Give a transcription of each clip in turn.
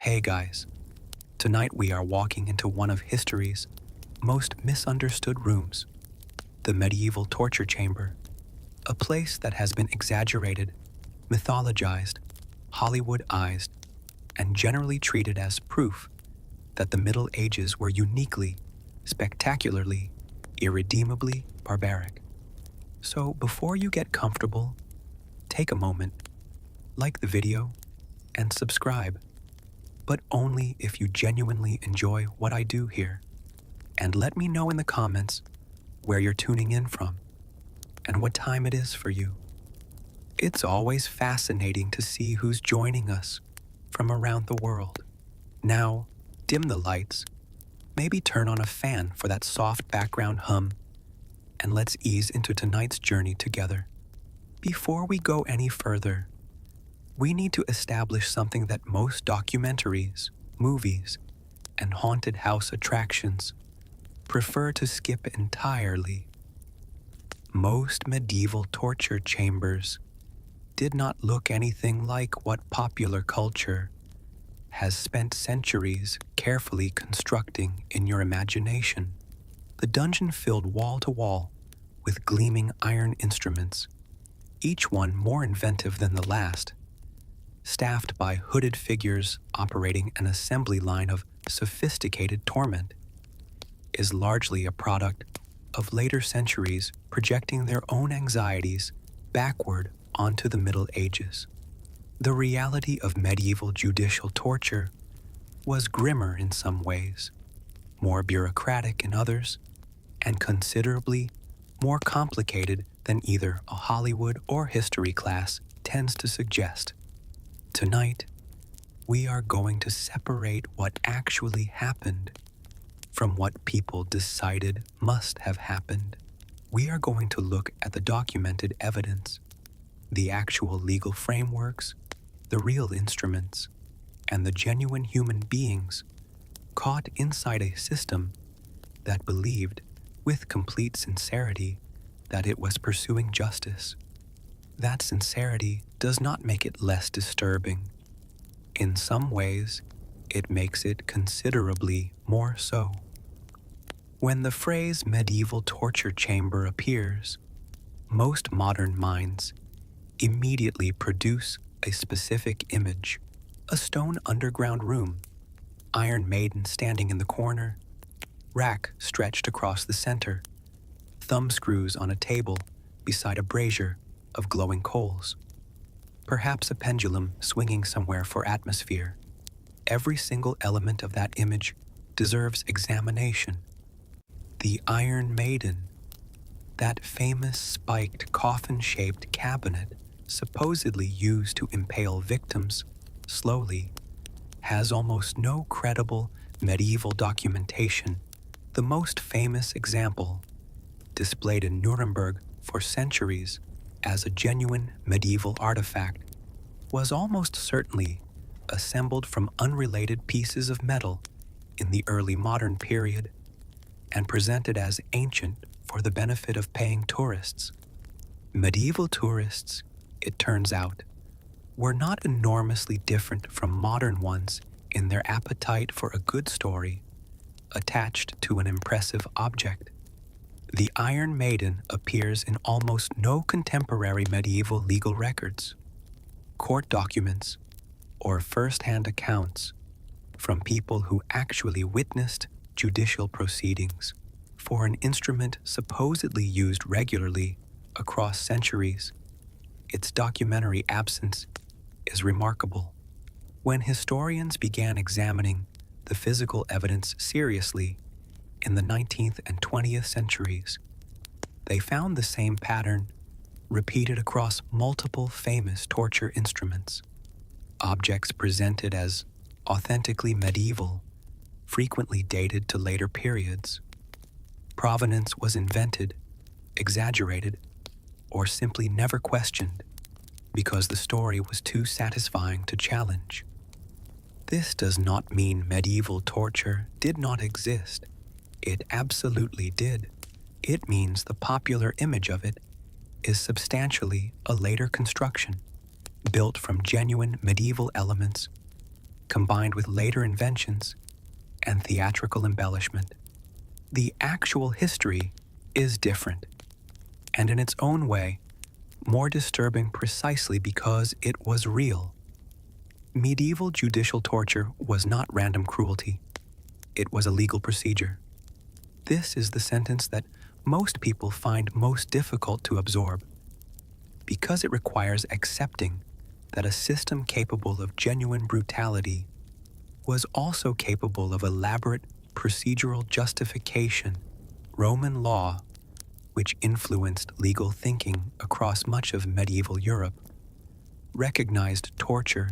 Hey guys, tonight we are walking into one of history's most misunderstood rooms, the medieval torture chamber, a place that has been exaggerated, mythologized, Hollywoodized, and generally treated as proof that the Middle Ages were uniquely, spectacularly, irredeemably barbaric. So before you get comfortable, take a moment, like the video, and subscribe. But only if you genuinely enjoy what I do here. And let me know in the comments where you're tuning in from and what time it is for you. It's always fascinating to see who's joining us from around the world. Now, dim the lights, maybe turn on a fan for that soft background hum, and let's ease into tonight's journey together. Before we go any further, we need to establish something that most documentaries, movies, and haunted house attractions prefer to skip entirely. Most medieval torture chambers did not look anything like what popular culture has spent centuries carefully constructing in your imagination. The dungeon filled wall to wall with gleaming iron instruments, each one more inventive than the last, staffed by hooded figures operating an assembly line of sophisticated torment, is largely a product of later centuries projecting their own anxieties backward onto the Middle Ages. The reality of medieval judicial torture was grimmer in some ways, more bureaucratic in others, and considerably more complicated than either a Hollywood or history class tends to suggest. Tonight, we are going to separate what actually happened from what people decided must have happened. We are going to look at the documented evidence, the actual legal frameworks, the real instruments, and the genuine human beings caught inside a system that believed, with complete sincerity, that it was pursuing justice. That sincerity does not make it less disturbing. In some ways, it makes it considerably more so. When the phrase medieval torture chamber appears, most modern minds immediately produce a specific image: a stone underground room, Iron Maiden standing in the corner, rack stretched across the center, thumbscrews on a table beside a brazier of glowing coals, perhaps a pendulum swinging somewhere for atmosphere. Every single element of that image deserves examination. The Iron Maiden, that famous spiked coffin-shaped cabinet supposedly used to impale victims slowly, has almost no credible medieval documentation. The most famous example, displayed in Nuremberg for centuries as a genuine medieval artifact, was almost certainly assembled from unrelated pieces of metal in the early modern period and presented as ancient for the benefit of paying tourists. Medieval tourists, it turns out, were not enormously different from modern ones in their appetite for a good story attached to an impressive object. The Iron Maiden appears in almost no contemporary medieval legal records, court documents, or first-hand accounts from people who actually witnessed judicial proceedings. For an instrument supposedly used regularly across centuries, its documentary absence is remarkable. When historians began examining the physical evidence seriously in the 19th and 20th centuries, they found the same pattern repeated across multiple famous torture instruments. Objects presented as authentically medieval frequently dated to later periods. Provenance was invented, exaggerated, or simply never questioned because the story was too satisfying to challenge. This does not mean medieval torture did not exist. It absolutely did. It means the popular image of it is substantially a later construction, built from genuine medieval elements combined with later inventions and theatrical embellishment. The actual history is different, and in its own way, more disturbing precisely because it was real. Medieval judicial torture was not random cruelty. It was a legal procedure. This is the sentence that most people find most difficult to absorb, because it requires accepting that a system capable of genuine brutality was also capable of elaborate procedural justification. Roman law, which influenced legal thinking across much of medieval Europe, recognized torture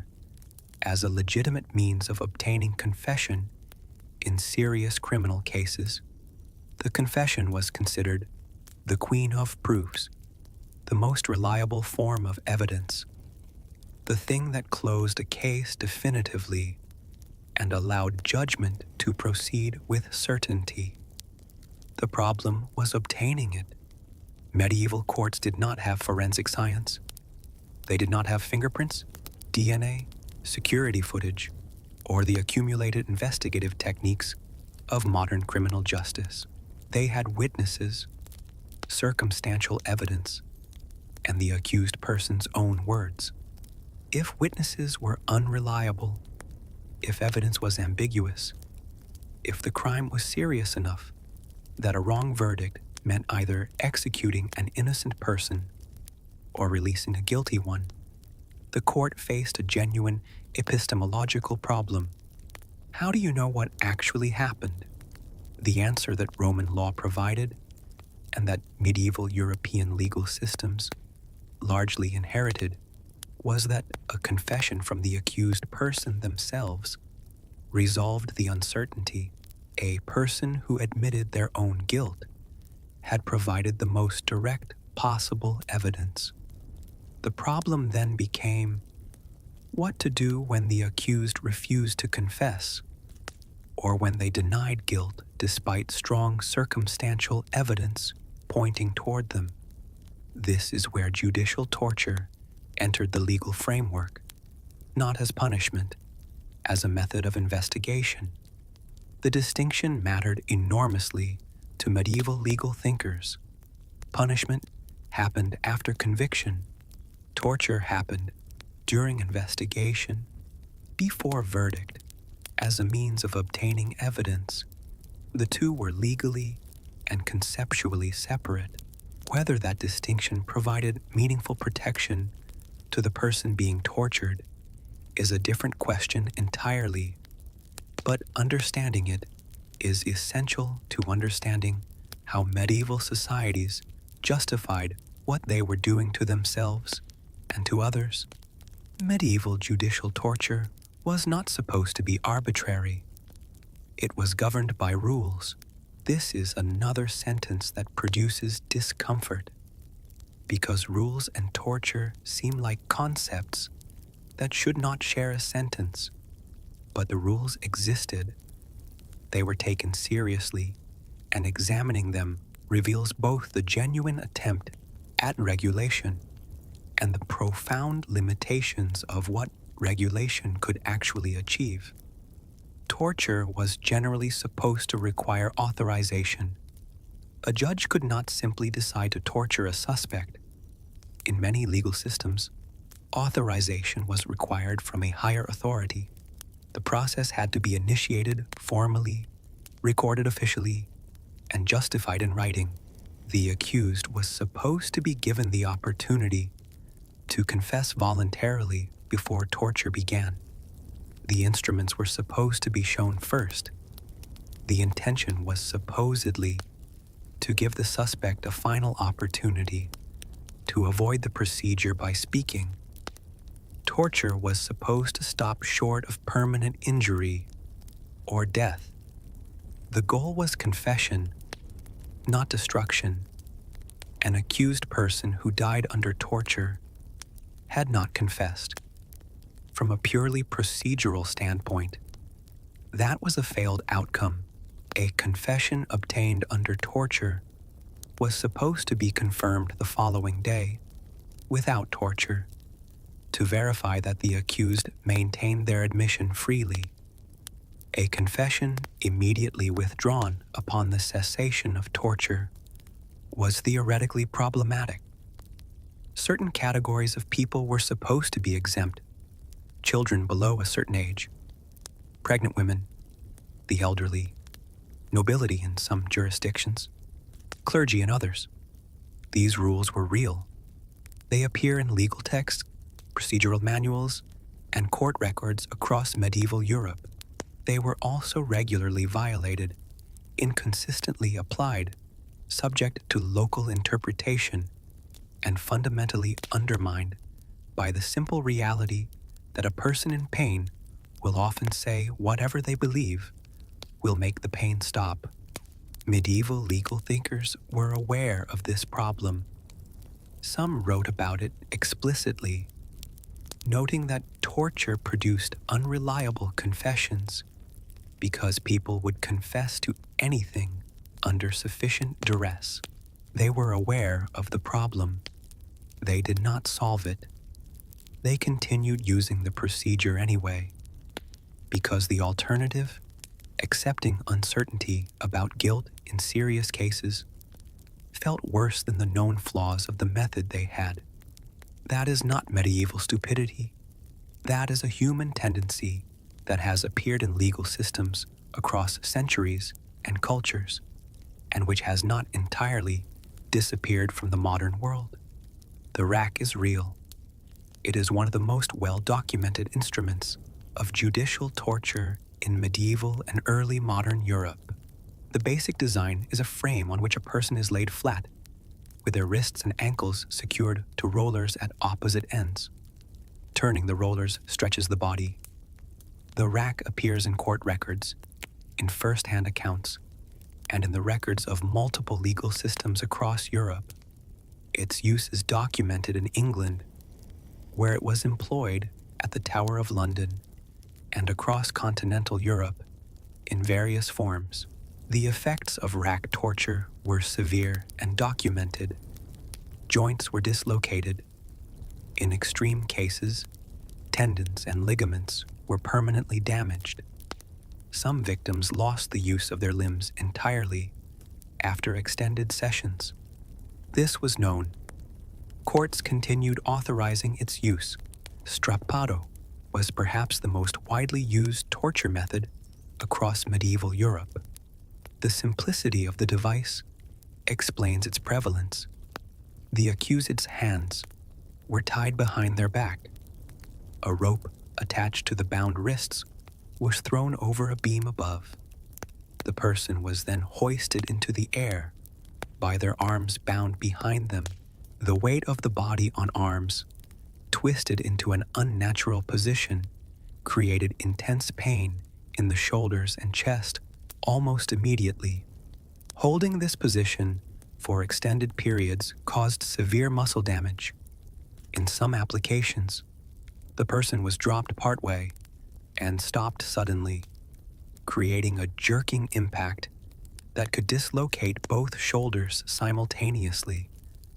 as a legitimate means of obtaining confession in serious criminal cases. The confession was considered the queen of proofs, the most reliable form of evidence, the thing that closed a case definitively and allowed judgment to proceed with certainty. The problem was obtaining it. Medieval courts did not have forensic science. They did not have fingerprints, DNA, security footage, or the accumulated investigative techniques of modern criminal justice. They had witnesses, circumstantial evidence, and the accused person's own words. If witnesses were unreliable, if evidence was ambiguous, if the crime was serious enough that a wrong verdict meant either executing an innocent person or releasing a guilty one, the court faced a genuine epistemological problem. How do you know what actually happened? The answer that Roman law provided, and that medieval European legal systems largely inherited, was that a confession from the accused person themselves resolved the uncertainty. A person who admitted their own guilt had provided the most direct possible evidence. The problem then became what to do when the accused refused to confess, or when they denied guilt despite strong circumstantial evidence pointing toward them. This is where judicial torture entered the legal framework, not as punishment, as a method of investigation. The distinction mattered enormously to medieval legal thinkers. Punishment happened after conviction. Torture happened during investigation, before verdict, as a means of obtaining evidence. The two were legally and conceptually separate. Whether that distinction provided meaningful protection to the person being tortured is a different question entirely, but understanding it is essential to understanding how medieval societies justified what they were doing to themselves and to others. Medieval judicial torture was not supposed to be arbitrary. It was governed by rules. This is another sentence that produces discomfort, because rules and torture seem like concepts that should not share a sentence. But the rules existed. They were taken seriously, and examining them reveals both the genuine attempt at regulation and the profound limitations of what regulation could actually achieve. Torture was generally supposed to require authorization. A judge could not simply decide to torture a suspect. In many legal systems, authorization was required from a higher authority. The process had to be initiated formally, recorded officially, and justified in writing. The accused was supposed to be given the opportunity to confess voluntarily before torture began. The instruments were supposed to be shown first. The intention was supposedly to give the suspect a final opportunity to avoid the procedure by speaking. Torture was supposed to stop short of permanent injury or death. The goal was confession, not destruction. An accused person who died under torture had not confessed. From a purely procedural standpoint, that was a failed outcome. A confession obtained under torture was supposed to be confirmed the following day. Without torture, to verify that the accused maintained their admission freely. A confession immediately withdrawn upon the cessation of torture was theoretically problematic. Certain categories of people were supposed to be exempt: children below a certain age, pregnant women, the elderly, nobility in some jurisdictions, clergy in others. These rules were real. They appear in legal texts, procedural manuals, and court records across medieval Europe. They were also regularly violated, inconsistently applied, subject to local interpretation, and fundamentally undermined by the simple reality that a person in pain will often say whatever they believe will make the pain stop. Medieval legal thinkers were aware of this problem. Some wrote about it explicitly, noting that torture produced unreliable confessions because people would confess to anything under sufficient duress. They were aware of the problem. They did not solve it. They continued using the procedure anyway, because the alternative, accepting uncertainty about guilt in serious cases, felt worse than the known flaws of the method they had. That is not medieval stupidity. That is a human tendency that has appeared in legal systems across centuries and cultures, and which has not entirely disappeared from the modern world. The rack is real. It is one of the most well-documented instruments of judicial torture in medieval and early modern Europe. The basic design is a frame on which a person is laid flat, with their wrists and ankles secured to rollers at opposite ends. Turning the rollers stretches the body. The rack appears in court records, in first-hand accounts, and in the records of multiple legal systems across Europe. Its use is documented in England, where it was employed at the Tower of London, and across continental Europe in various forms. The effects of rack torture were severe and documented. Joints were dislocated. In extreme cases, tendons and ligaments were permanently damaged. Some victims lost the use of their limbs entirely after extended sessions. This was known. Courts continued authorizing its use. Strappado was perhaps the most widely used torture method across medieval Europe. The simplicity of the device explains its prevalence. The accused's hands were tied behind their back. A rope attached to the bound wrists was thrown over a beam above. The person was then hoisted into the air by their arms bound behind them. The weight of the body on arms, twisted into an unnatural position, created intense pain in the shoulders and chest almost immediately. Holding this position for extended periods caused severe muscle damage. In some applications, the person was dropped partway and stopped suddenly, creating a jerking impact that could dislocate both shoulders simultaneously.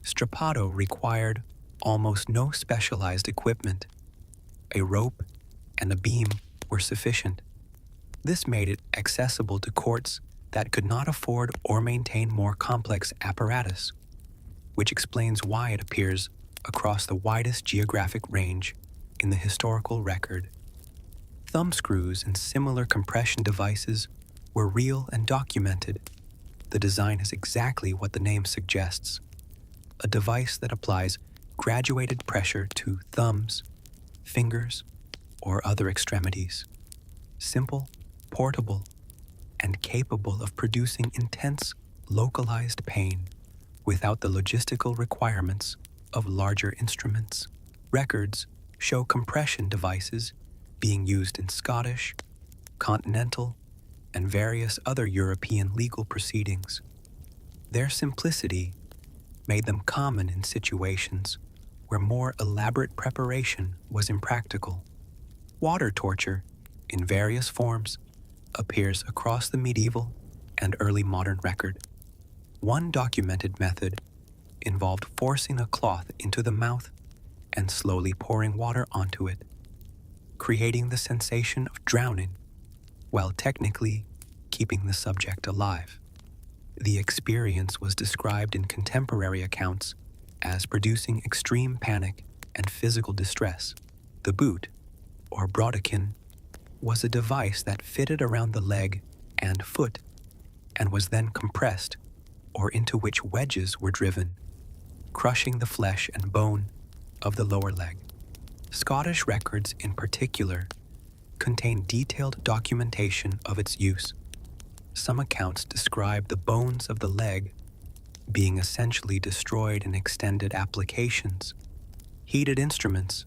Strappado required almost no specialized equipment. A rope and a beam were sufficient. This made it accessible to courts that could not afford or maintain more complex apparatus, which explains why it appears across the widest geographic range in the historical record. Thumbscrews and similar compression devices were real and documented. The design is exactly what the name suggests: a device that applies graduated pressure to thumbs, fingers, or other extremities. Simple, portable, and capable of producing intense, localized pain without the logistical requirements of larger instruments. Records show compression devices being used in Scottish, continental, and various other European legal proceedings. Their simplicity made them common in situations where more elaborate preparation was impractical. Water torture, in various forms, appears across the medieval and early modern record. One documented method involved forcing a cloth into the mouth and slowly pouring water onto it, creating the sensation of drowning while technically keeping the subject alive. The experience was described in contemporary accounts as producing extreme panic and physical distress. The boot, or brodequin, was a device that fitted around the leg and foot and was then compressed, or into which wedges were driven, crushing the flesh and bone of the lower leg. Scottish records in particular contain detailed documentation of its use. Some accounts describe the bones of the leg being essentially destroyed in extended applications. Heated instruments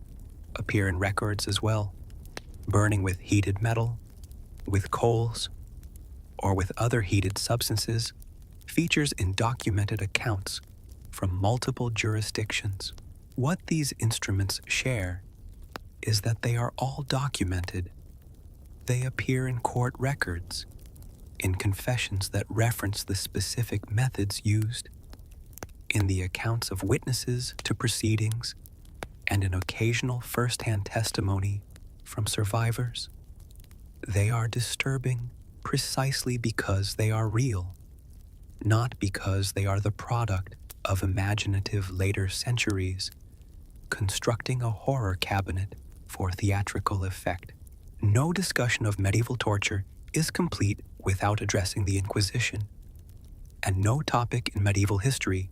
appear in records as well, burning with heated metal, with coals, or with other heated substances, features in documented accounts from multiple jurisdictions. What these instruments share is that they are all documented. They appear in court records, in confessions that reference the specific methods used, in the accounts of witnesses to proceedings, and in occasional first-hand testimony from survivors. They are disturbing precisely because they are real, not because they are the product of imaginative later centuries constructing a horror cabinet for theatrical effect. No discussion of medieval torture is complete without addressing the Inquisition, and no topic in medieval history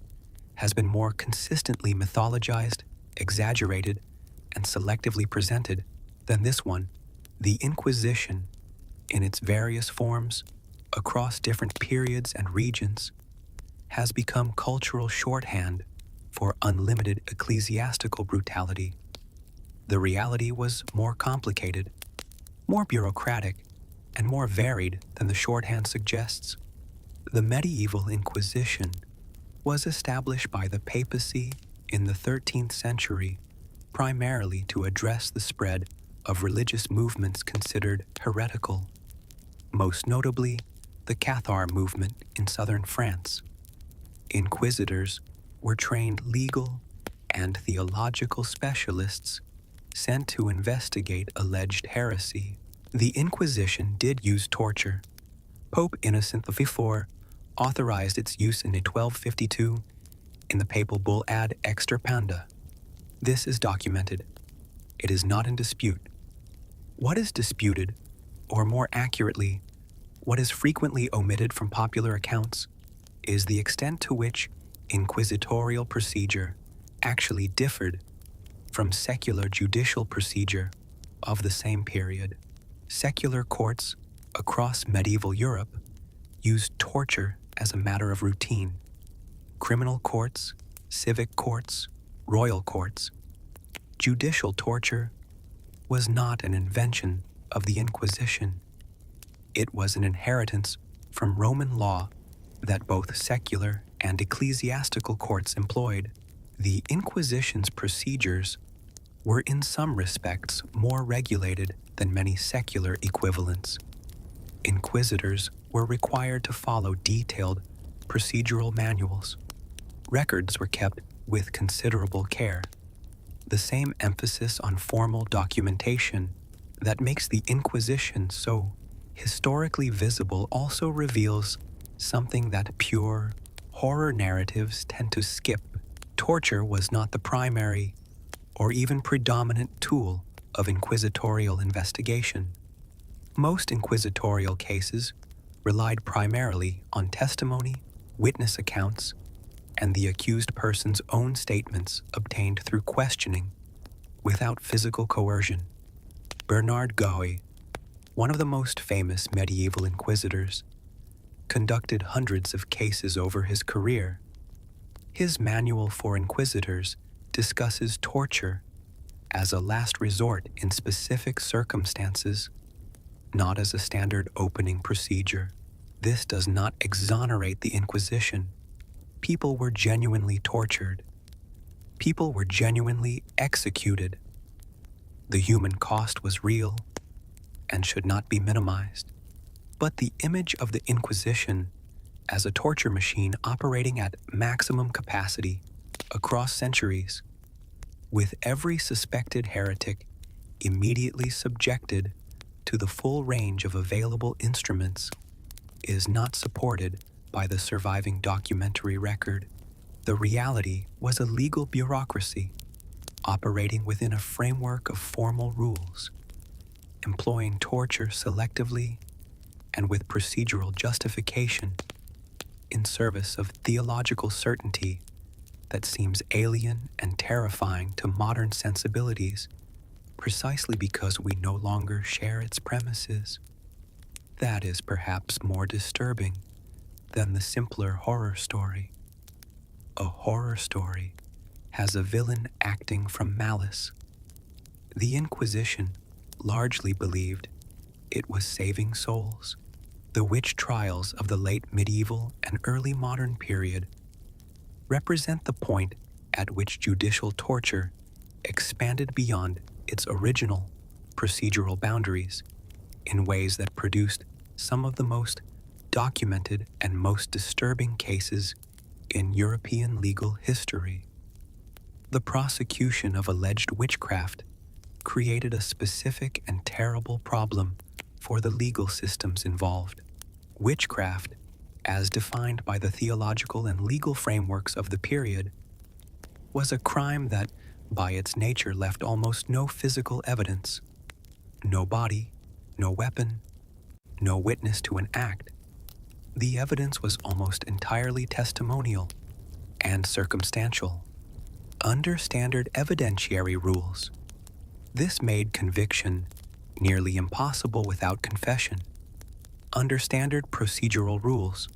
has been more consistently mythologized, exaggerated, and selectively presented than this one. The Inquisition, in its various forms, across different periods and regions, has become cultural shorthand for unlimited ecclesiastical brutality. The reality was more complicated, more bureaucratic, and more varied than the shorthand suggests. The medieval Inquisition was established by the papacy in the 13th century primarily to address the spread of religious movements considered heretical, most notably the Cathar movement in southern France. Inquisitors were trained legal and theological specialists sent to investigate alleged heresy. The Inquisition did use torture. Pope Innocent IV authorized its use in 1252 in the papal bull Ad Extirpanda. This is documented. It is not in dispute. What is disputed, or more accurately, what is frequently omitted from popular accounts, is the extent to which inquisitorial procedure actually differed from secular judicial procedure of the same period. Secular courts across medieval Europe used torture as a matter of routine. Criminal courts, civic courts, royal courts. Judicial torture was not an invention of the Inquisition. It was an inheritance from Roman law that both secular and ecclesiastical courts employed. The Inquisition's procedures were in some respects more regulated than many secular equivalents. Inquisitors were required to follow detailed procedural manuals. Records were kept with considerable care. The same emphasis on formal documentation that makes the Inquisition so historically visible also reveals something that pure horror narratives tend to skip. Torture was not the primary or even predominant tool of inquisitorial investigation. Most inquisitorial cases relied primarily on testimony, witness accounts, and the accused person's own statements obtained through questioning without physical coercion. Bernard Gouy, one of the most famous medieval inquisitors, conducted hundreds of cases over his career. His Manual for Inquisitors discusses torture as a last resort in specific circumstances, not as a standard opening procedure. This does not exonerate the Inquisition. People were genuinely tortured. People were genuinely executed. The human cost was real and should not be minimized. But the image of the Inquisition as a torture machine operating at maximum capacity across centuries with every suspected heretic immediately subjected to the full range of available instruments, is not supported by the surviving documentary record. The reality was a legal bureaucracy operating within a framework of formal rules, employing torture selectively and with procedural justification in service of theological certainty that seems alien and terrifying to modern sensibilities precisely because we no longer share its premises. That is perhaps more disturbing than the simpler horror story. A horror story has a villain acting from malice. The Inquisition largely believed it was saving souls. The witch trials of the late medieval and early modern period represent the point at which judicial torture expanded beyond its original procedural boundaries in ways that produced some of the most documented and most disturbing cases in European legal history. The prosecution of alleged witchcraft created a specific and terrible problem for the legal systems involved. Witchcraft, as defined by the theological and legal frameworks of the period, was a crime that, by its nature, left almost no physical evidence. No body, no weapon, no witness to an act. The evidence was almost entirely testimonial and circumstantial. Under standard evidentiary rules, this made conviction nearly impossible without confession. Under standard procedural rules,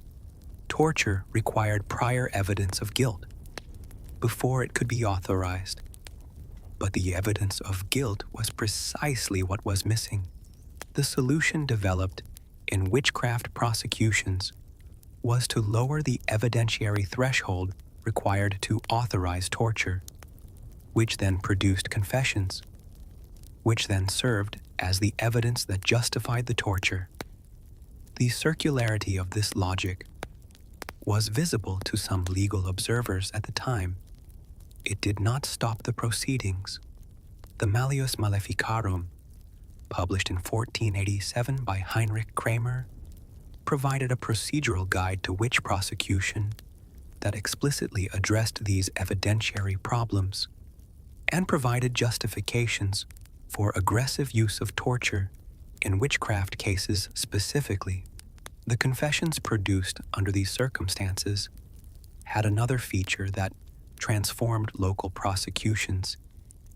torture required prior evidence of guilt before it could be authorized. But the evidence of guilt was precisely what was missing. The solution developed in witchcraft prosecutions was to lower the evidentiary threshold required to authorize torture, which then produced confessions, which then served as the evidence that justified the torture. The circularity of this logic was visible to some legal observers at the time. It did not stop the proceedings. The Malleus Maleficarum, published in 1487 by Heinrich Kramer, provided a procedural guide to witch prosecution that explicitly addressed these evidentiary problems and provided justifications for aggressive use of torture in witchcraft cases specifically. The confessions produced under these circumstances had another feature that transformed local prosecutions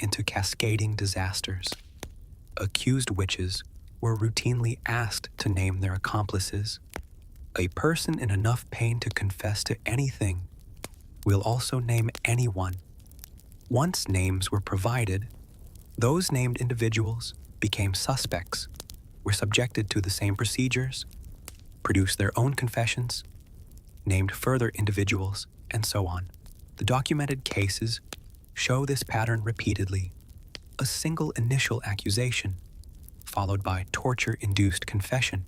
into cascading disasters. Accused witches were routinely asked to name their accomplices. A person in enough pain to confess to anything will also name anyone. Once names were provided, those named individuals became suspects, were subjected to the same procedures, produced their own confessions, named further individuals, and so on. The documented cases show this pattern repeatedly. A single initial accusation, followed by torture-induced confession,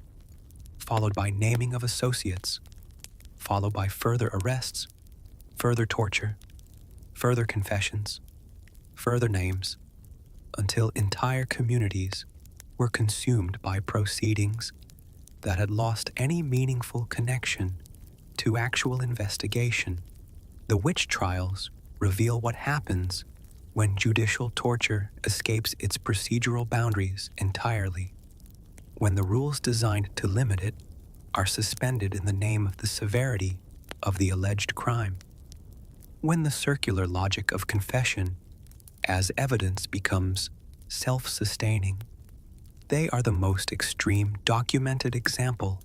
followed by naming of associates, followed by further arrests, further torture, further confessions, further names, until entire communities were consumed by proceedings that had lost any meaningful connection to actual investigation. The witch trials reveal what happens when judicial torture escapes its procedural boundaries entirely, when the rules designed to limit it are suspended in the name of the severity of the alleged crime, when the circular logic of confession as evidence becomes self-sustaining. They are the most extreme documented example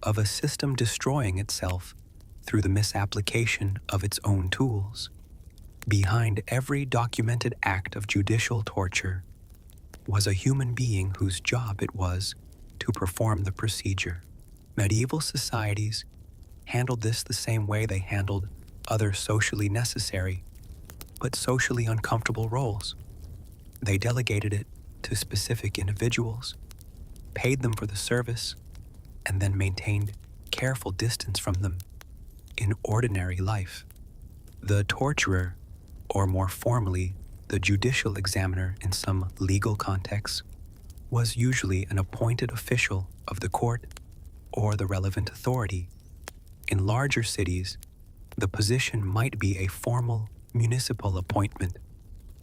of a system destroying itself through the misapplication of its own tools. Behind every documented act of judicial torture was a human being whose job it was to perform the procedure. Medieval societies handled this the same way they handled other socially necessary but socially uncomfortable roles. They delegated it to specific individuals, paid them for the service, and then maintained careful distance from them in ordinary life. The torturer, or more formally, The judicial examiner in some legal contexts was usually an appointed official of the court or the relevant authority. In larger cities, the position might be a formal municipal appointment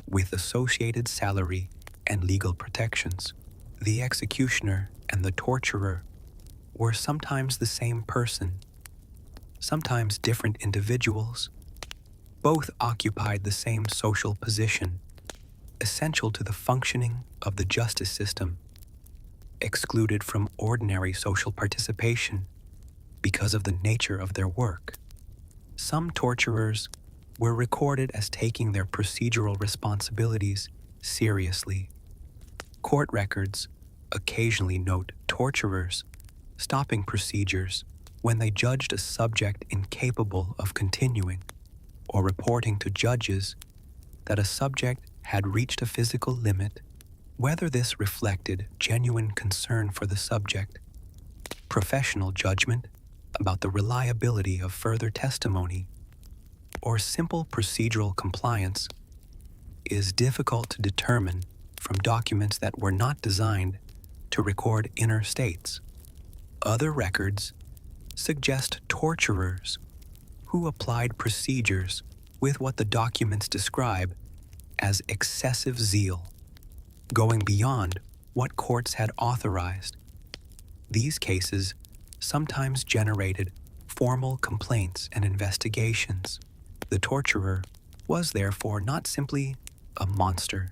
with associated salary and legal protections. The executioner and the torturer were sometimes the same person, sometimes different individuals. Both occupied the same social position, essential to the functioning of the justice system, excluded from ordinary social participation because of the nature of their work. Some torturers were recorded as taking their procedural responsibilities seriously. Court records occasionally note torturers stopping procedures when they judged a subject incapable of continuing, or reporting to judges that a subject had reached a physical limit, whether this reflected genuine concern for the subject, professional judgment about the reliability of further testimony, or simple procedural compliance, is difficult to determine from documents that were not designed to record inner states. Other records suggest torturers who applied procedures with what the documents describe as excessive zeal, going beyond what courts had authorized. These cases sometimes generated formal complaints and investigations. The torturer was therefore not simply a monster,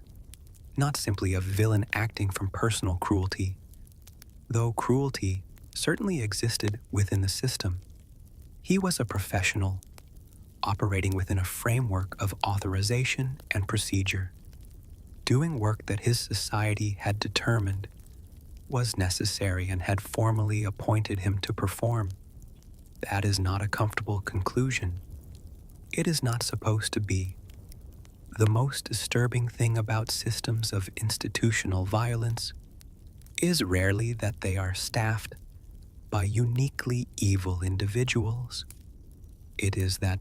not simply a villain acting from personal cruelty, though cruelty certainly existed within the system. He was a professional, operating within a framework of authorization and procedure, doing work that his society had determined was necessary and had formally appointed him to perform. That is not a comfortable conclusion. It is not supposed to be. The most disturbing thing about systems of institutional violence is rarely that they are staffed by uniquely evil individuals. It is that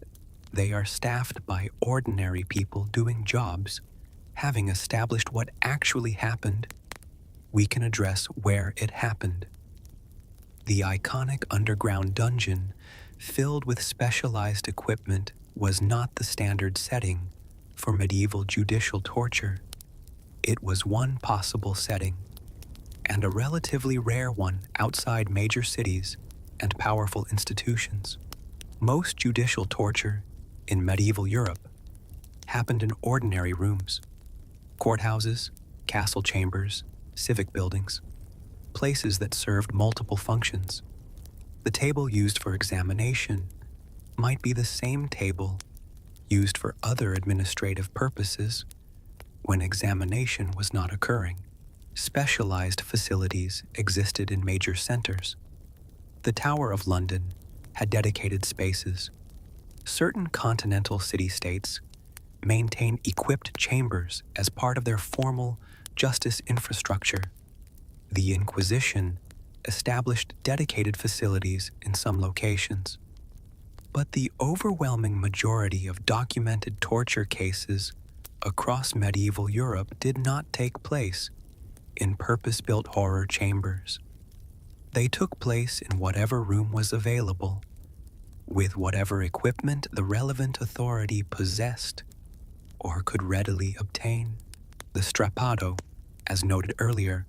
they are staffed by ordinary people doing jobs. Having established what actually happened, we can address where it happened. The iconic underground dungeon, filled with specialized equipment, was not the standard setting for medieval judicial torture. It was one possible setting, and a relatively rare one outside major cities and powerful institutions. Most judicial torture in medieval Europe happened in ordinary rooms, courthouses, castle chambers, civic buildings, places that served multiple functions. The table used for examination might be the same table used for other administrative purposes when examination was not occurring. Specialized facilities existed in major centers. The Tower of London had dedicated spaces. Certain continental city-states maintain equipped chambers as part of their formal justice infrastructure. The Inquisition established dedicated facilities in some locations. But the overwhelming majority of documented torture cases across medieval Europe did not take place in purpose-built horror chambers. They took place in whatever room was available, with whatever equipment the relevant authority possessed or could readily obtain. The Strappado, as noted earlier,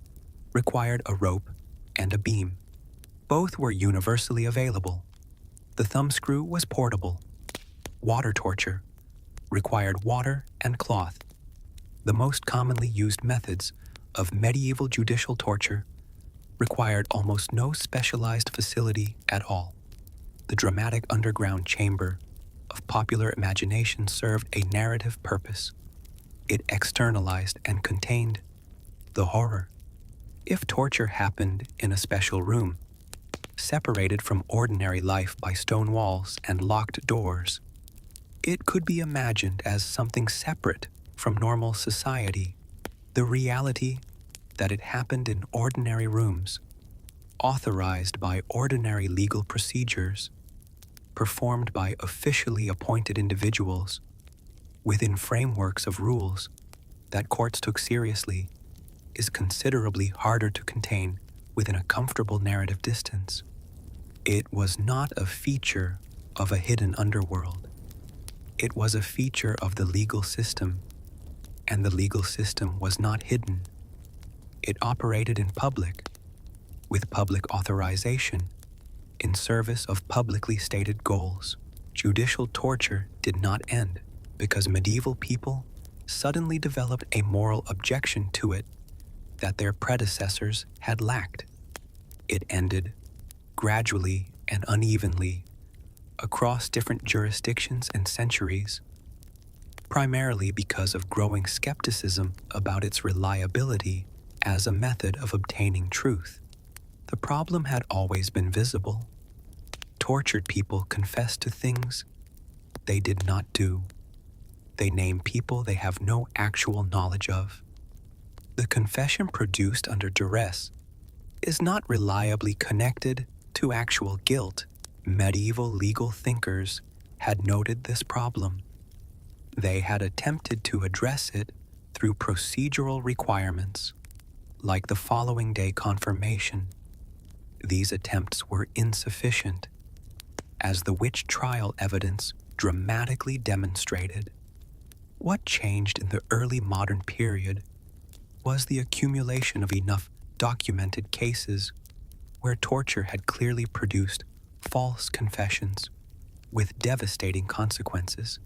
required a rope and a beam. Both were universally available. The thumbscrew was portable. Water torture required water and cloth. The most commonly used methods of medieval judicial torture required almost no specialized facility at all. The dramatic underground chamber of popular imagination served a narrative purpose. It externalized and contained the horror. If torture happened in a special room, separated from ordinary life by stone walls and locked doors, it could be imagined as something separate from normal society. The reality that it happened in ordinary rooms, authorized by ordinary legal procedures, performed by officially appointed individuals, within frameworks of rules, that courts took seriously is considerably harder to contain within a comfortable narrative distance. It was not a feature of a hidden underworld. It was a feature of the legal system, and the legal system was not hidden. It operated in public, with public authorization, in service of publicly stated goals. Judicial torture did not end because medieval people suddenly developed a moral objection to it that their predecessors had lacked. It ended gradually and unevenly across different jurisdictions and centuries, primarily because of growing skepticism about its reliability as a method of obtaining truth. The problem had always been visible. Tortured people confess to things they did not do. They name people they have no actual knowledge of. The confession produced under duress is not reliably connected to actual guilt. Medieval legal thinkers had noted this problem. They had attempted to address it through procedural requirements, like the following day confirmation. These attempts were insufficient, as the witch trial evidence dramatically demonstrated. What changed in the early modern period was the accumulation of enough documented cases where torture had clearly produced false confessions with devastating consequences.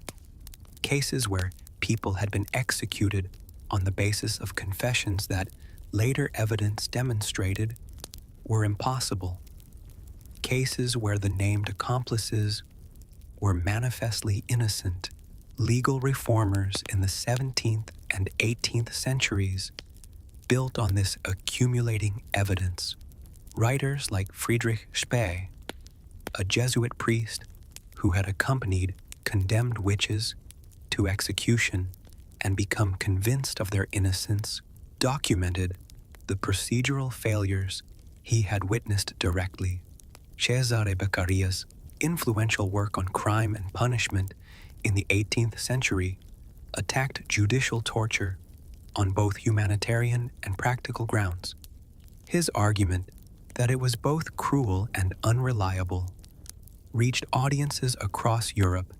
Cases where people had been executed on the basis of confessions that later evidence demonstrated were impossible. Cases where the named accomplices were manifestly innocent. Legal reformers in the 17th and 18th centuries built on this accumulating evidence. Writers like Friedrich Spee, a Jesuit priest who had accompanied condemned witches to execution and become convinced of their innocence, documented the procedural failures he had witnessed directly. Cesare Beccaria's influential work on crime and punishment in the 18th century attacked judicial torture on both humanitarian and practical grounds. His argument that it was both cruel and unreliable reached audiences across Europe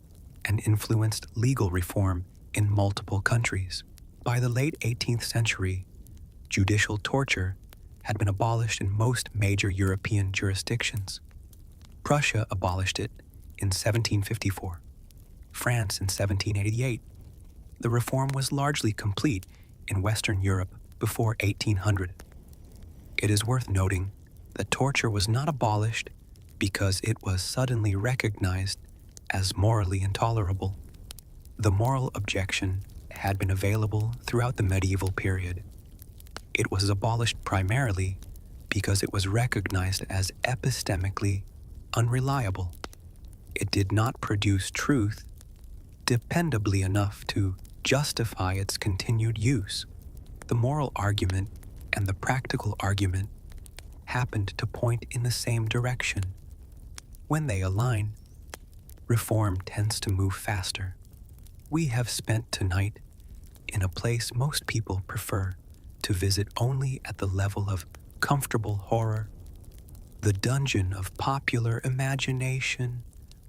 and influenced legal reform in multiple countries. By the late 18th century, judicial torture had been abolished in most major European jurisdictions. Prussia abolished it in 1754, France in 1788. The reform was largely complete in Western Europe before 1800. It is worth noting that torture was not abolished because it was suddenly recognized as morally intolerable. The moral objection had been available throughout the medieval period. It was abolished primarily because it was recognized as epistemically unreliable. It did not produce truth dependably enough to justify its continued use. The moral argument and the practical argument happened to point in the same direction. When they align, reform tends to move faster. We have spent tonight in a place most people prefer to visit only at the level of comfortable horror, the dungeon of popular imagination,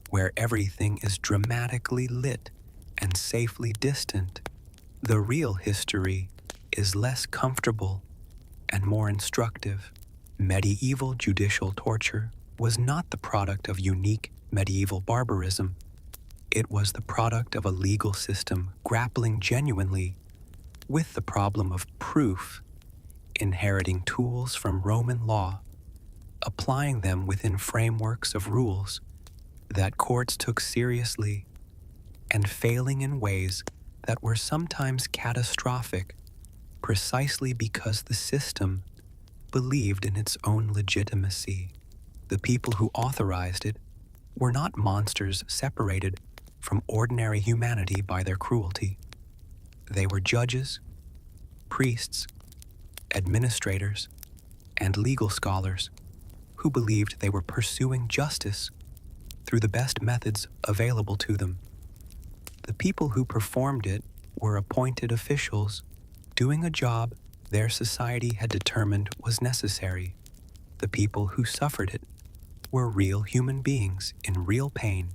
where everything is dramatically lit and safely distant. The real history is less comfortable and more instructive. Medieval judicial torture was not the product of unique medieval barbarism. It was the product of a legal system grappling genuinely with the problem of proof, inheriting tools from Roman law, applying them within frameworks of rules that courts took seriously, and failing in ways that were sometimes catastrophic precisely because the system believed in its own legitimacy. The people who authorized it were not monsters separated from ordinary humanity by their cruelty. They were judges, priests, administrators, and legal scholars who believed they were pursuing justice through the best methods available to them. The people who performed it were appointed officials doing a job their society had determined was necessary. The people who suffered it were real human beings in real pain,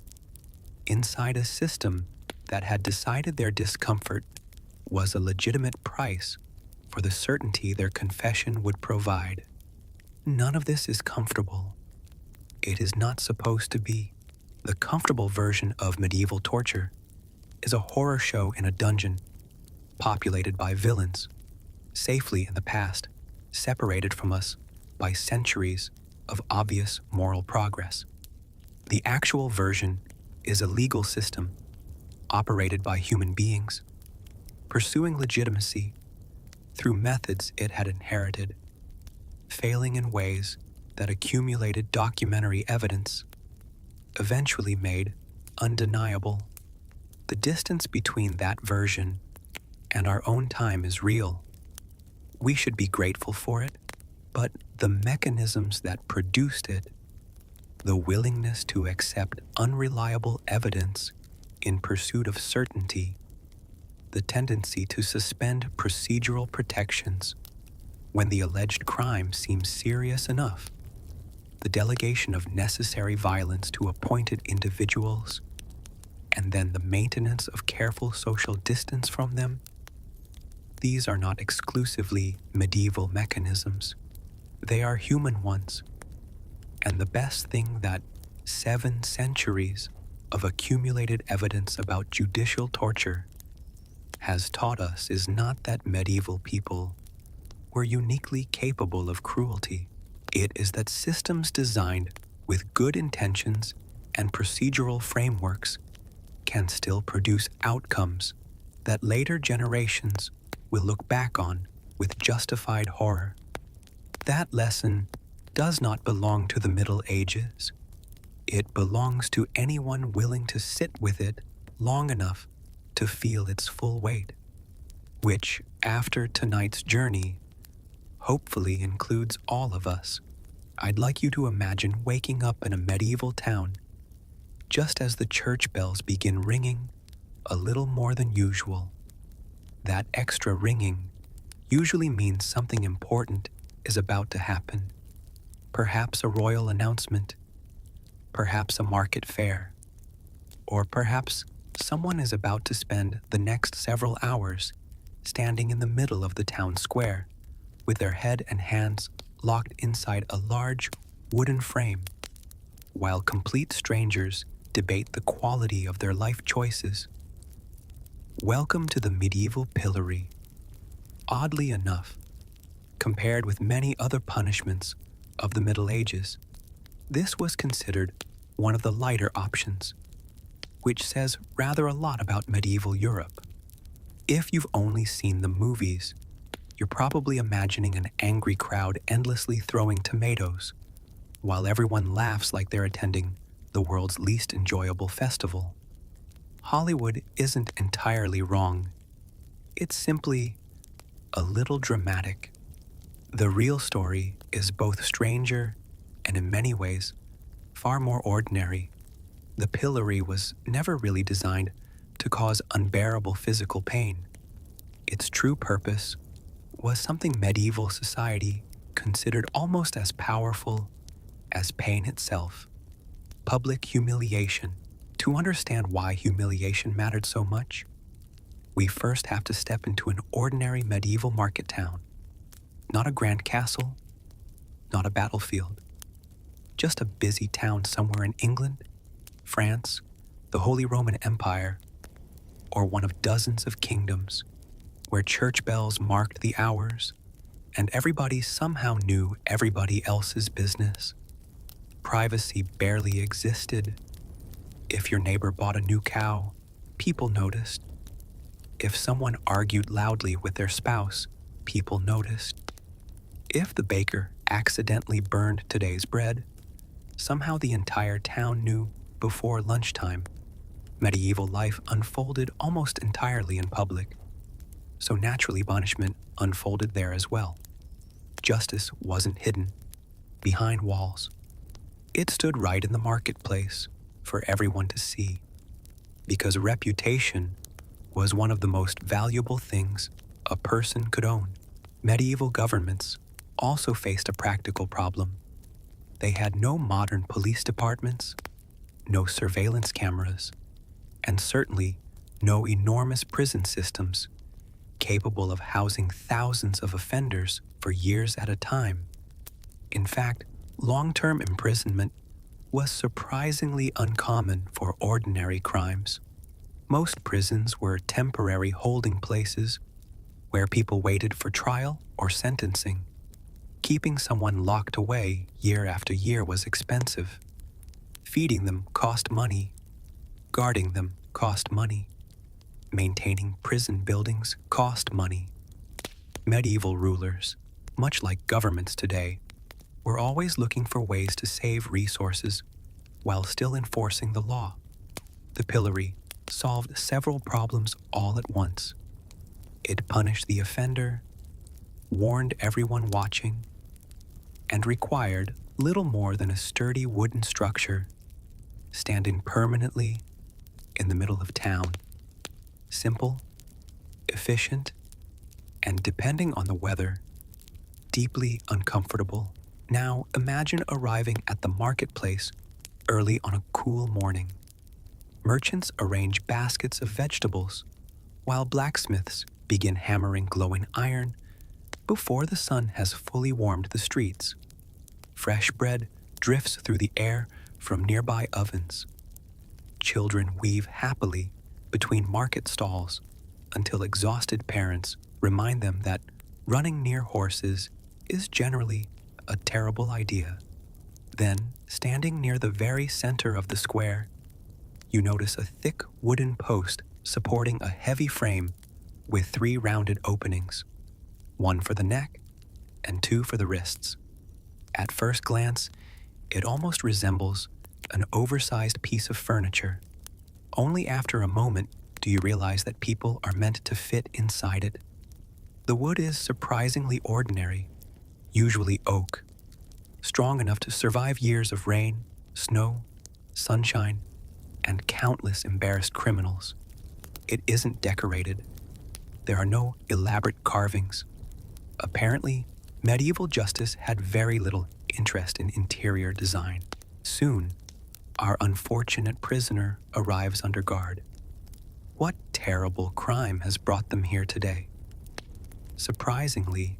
inside a system that had decided their discomfort was a legitimate price for the certainty their confession would provide. None of this is comfortable. It is not supposed to be. The comfortable version of medieval torture is a horror show in a dungeon, populated by villains, safely in the past, separated from us by centuries of obvious moral progress. The actual version is a legal system operated by human beings, pursuing legitimacy through methods it had inherited, failing in ways that accumulated documentary evidence eventually made undeniable. The distance between that version and our own time is real. We should be grateful for it, but the mechanisms that produced it, the willingness to accept unreliable evidence in pursuit of certainty, the tendency to suspend procedural protections when the alleged crime seems serious enough, the delegation of necessary violence to appointed individuals, and then the maintenance of careful social distance from them. These are not exclusively medieval mechanisms. They are human ones. And the best thing that 7 centuries of accumulated evidence about judicial torture has taught us is not that medieval people were uniquely capable of cruelty. It is that systems designed with good intentions and procedural frameworks can still produce outcomes that later generations will look back on with justified horror. That lesson does not belong to the Middle Ages. It belongs to anyone willing to sit with it long enough to feel its full weight, which, after tonight's journey, hopefully includes all of us. I'd like you to imagine waking up in a medieval town just as the church bells begin ringing a little more than usual. That extra ringing usually means something important is about to happen. Perhaps a royal announcement, perhaps a market fair, or perhaps someone is about to spend the next several hours standing in the middle of the town square with their head and hands locked inside a large wooden frame, while complete strangers debate the quality of their life choices. Welcome to the medieval pillory. Oddly enough, compared with many other punishments of the Middle Ages, this was considered one of the lighter options, which says rather a lot about medieval Europe. If you've only seen the movies, you're probably imagining an angry crowd endlessly throwing tomatoes, while everyone laughs like they're attending the world's least enjoyable festival. Hollywood isn't entirely wrong. It's simply a little dramatic. The real story is both stranger and, in many ways, far more ordinary. The pillory was never really designed to cause unbearable physical pain. Its true purpose was something medieval society considered almost as powerful as pain itself: public humiliation. To understand why humiliation mattered so much, we first have to step into an ordinary medieval market town. Not a grand castle, not a battlefield, just a busy town somewhere in England, France, the Holy Roman Empire, or one of dozens of kingdoms where church bells marked the hours and everybody somehow knew everybody else's business. Privacy barely existed. If your neighbor bought a new cow, people noticed. If someone argued loudly with their spouse, people noticed. If the baker accidentally burned today's bread, somehow the entire town knew before lunchtime. Medieval life unfolded almost entirely in public, so naturally punishment unfolded there as well. Justice wasn't hidden behind walls. It stood right in the marketplace for everyone to see, because reputation was one of the most valuable things a person could own. Medieval governments also faced a practical problem. They had no modern police departments, no surveillance cameras, and certainly no enormous prison systems capable of housing thousands of offenders for years at a time. In fact, long-term imprisonment was surprisingly uncommon for ordinary crimes. Most prisons were temporary holding places where people waited for trial or sentencing. Keeping someone locked away year after year was expensive. Feeding them cost money. Guarding them cost money. Maintaining prison buildings cost money. Medieval rulers, much like governments today, were always looking for ways to save resources while still enforcing the law. The pillory solved several problems all at once. It punished the offender, warned everyone watching, and required little more than a sturdy wooden structure standing permanently in the middle of town. Simple, efficient, and depending on the weather, deeply uncomfortable. Now imagine arriving at the marketplace early on a cool morning. Merchants arrange baskets of vegetables, while blacksmiths begin hammering glowing iron before the sun has fully warmed the streets. Fresh bread drifts through the air from nearby ovens. Children weave happily between market stalls until exhausted parents remind them that running near horses is generally a terrible idea. Then, standing near the very center of the square, you notice a thick wooden post supporting a heavy frame with 3 rounded openings, 1 for the neck and 2 for the wrists. At first glance, it almost resembles an oversized piece of furniture. Only after a moment do you realize that people are meant to fit inside it. The wood is surprisingly ordinary, usually oak, strong enough to survive years of rain, snow, sunshine, and countless embarrassed criminals. It isn't decorated. There are no elaborate carvings. Apparently, medieval justice had very little interest in interior design. Soon, our unfortunate prisoner arrives under guard. What terrible crime has brought them here today? Surprisingly,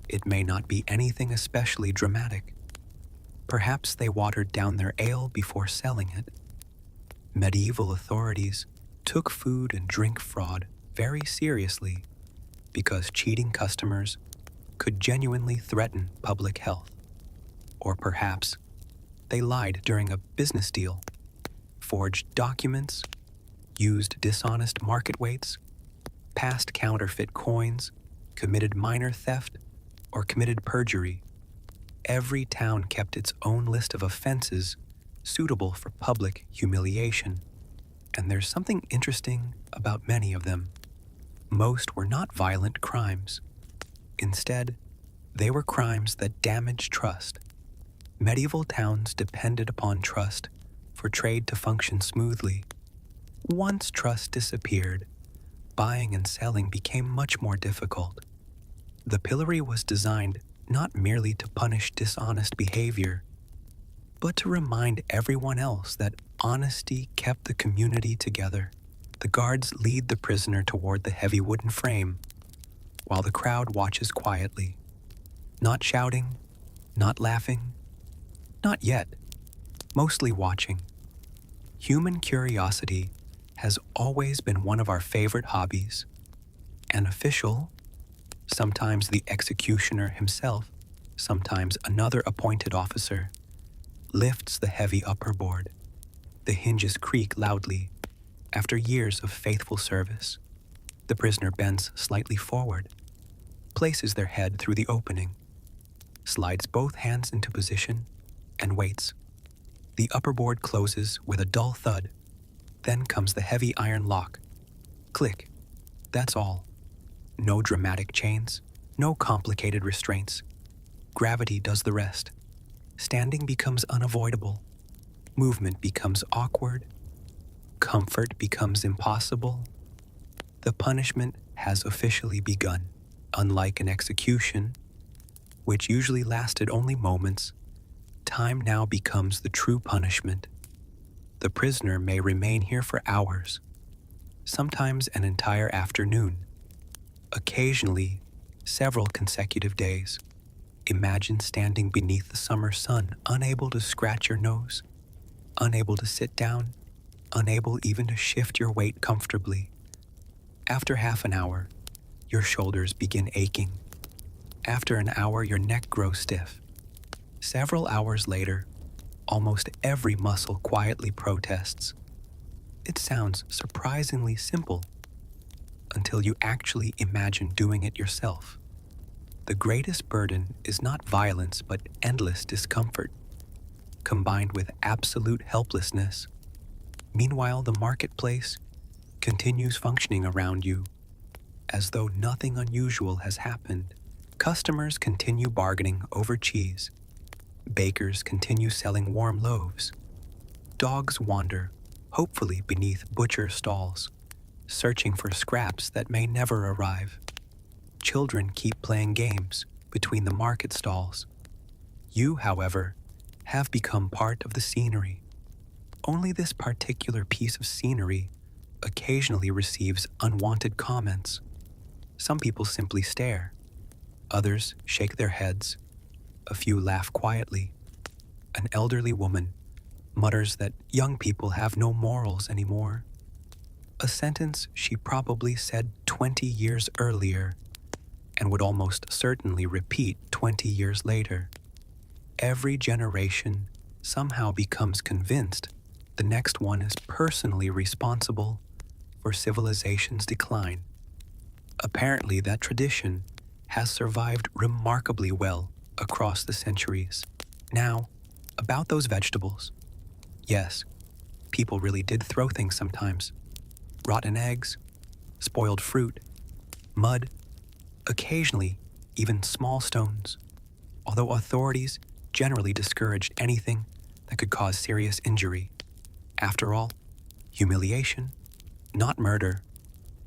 it may not be anything especially dramatic. Perhaps they watered down their ale before selling it. Medieval authorities took food and drink fraud very seriously because cheating customers could genuinely threaten public health. Or perhaps they lied during a business deal, forged documents, used dishonest market weights, passed counterfeit coins, committed minor theft, or committed perjury. Every town kept its own list of offenses suitable for public humiliation, and there's something interesting about many of them. Most were not violent crimes. Instead, they were crimes that damaged trust. Medieval towns depended upon trust for trade to function smoothly. Once trust disappeared, buying and selling became much more difficult. The pillory was designed not merely to punish dishonest behavior, but to remind everyone else that honesty kept the community together. The guards lead the prisoner toward the heavy wooden frame, while the crowd watches quietly, not shouting, not laughing, not yet, mostly watching. Human curiosity has always been one of our favorite hobbies. An official, sometimes the executioner himself, sometimes another appointed officer, lifts the heavy upper board. The hinges creak loudly. After years of faithful service, the prisoner bends slightly forward, places their head through the opening, slides both hands into position, and waits. The upper board closes with a dull thud. Then comes the heavy iron lock. Click. That's all. No dramatic chains, no complicated restraints. Gravity does the rest. Standing becomes unavoidable. Movement becomes awkward. Comfort becomes impossible. The punishment has officially begun. Unlike an execution, which usually lasted only moments, time now becomes the true punishment. The prisoner may remain here for hours, sometimes an entire afternoon, occasionally several consecutive days. Imagine standing beneath the summer sun, unable to scratch your nose, unable to sit down, unable even to shift your weight comfortably. After half an hour, your shoulders begin aching. After an hour, your neck grows stiff. Several hours later, almost every muscle quietly protests. It sounds surprisingly simple until you actually imagine doing it yourself. The greatest burden is not violence but endless discomfort, combined with absolute helplessness. Meanwhile, the marketplace continues functioning around you as though nothing unusual has happened. Customers continue bargaining over cheese. Bakers continue selling warm loaves. Dogs wander, hopefully beneath butcher stalls, searching for scraps that may never arrive. Children keep playing games between the market stalls. You, however, have become part of the scenery. Only this particular piece of scenery occasionally receives unwanted comments. Some people simply stare. Others shake their heads. A few laugh quietly. An elderly woman mutters that young people have no morals anymore. A sentence she probably said 20 years earlier and would almost certainly repeat 20 years later. Every generation somehow becomes convinced the next one is personally responsible for civilization's decline. Apparently, that tradition has survived remarkably well across the centuries. Now, about those vegetables. Yes, people really did throw things sometimes. Rotten eggs, spoiled fruit, mud, occasionally even small stones, although authorities generally discouraged anything that could cause serious injury. After all, humiliation, not murder,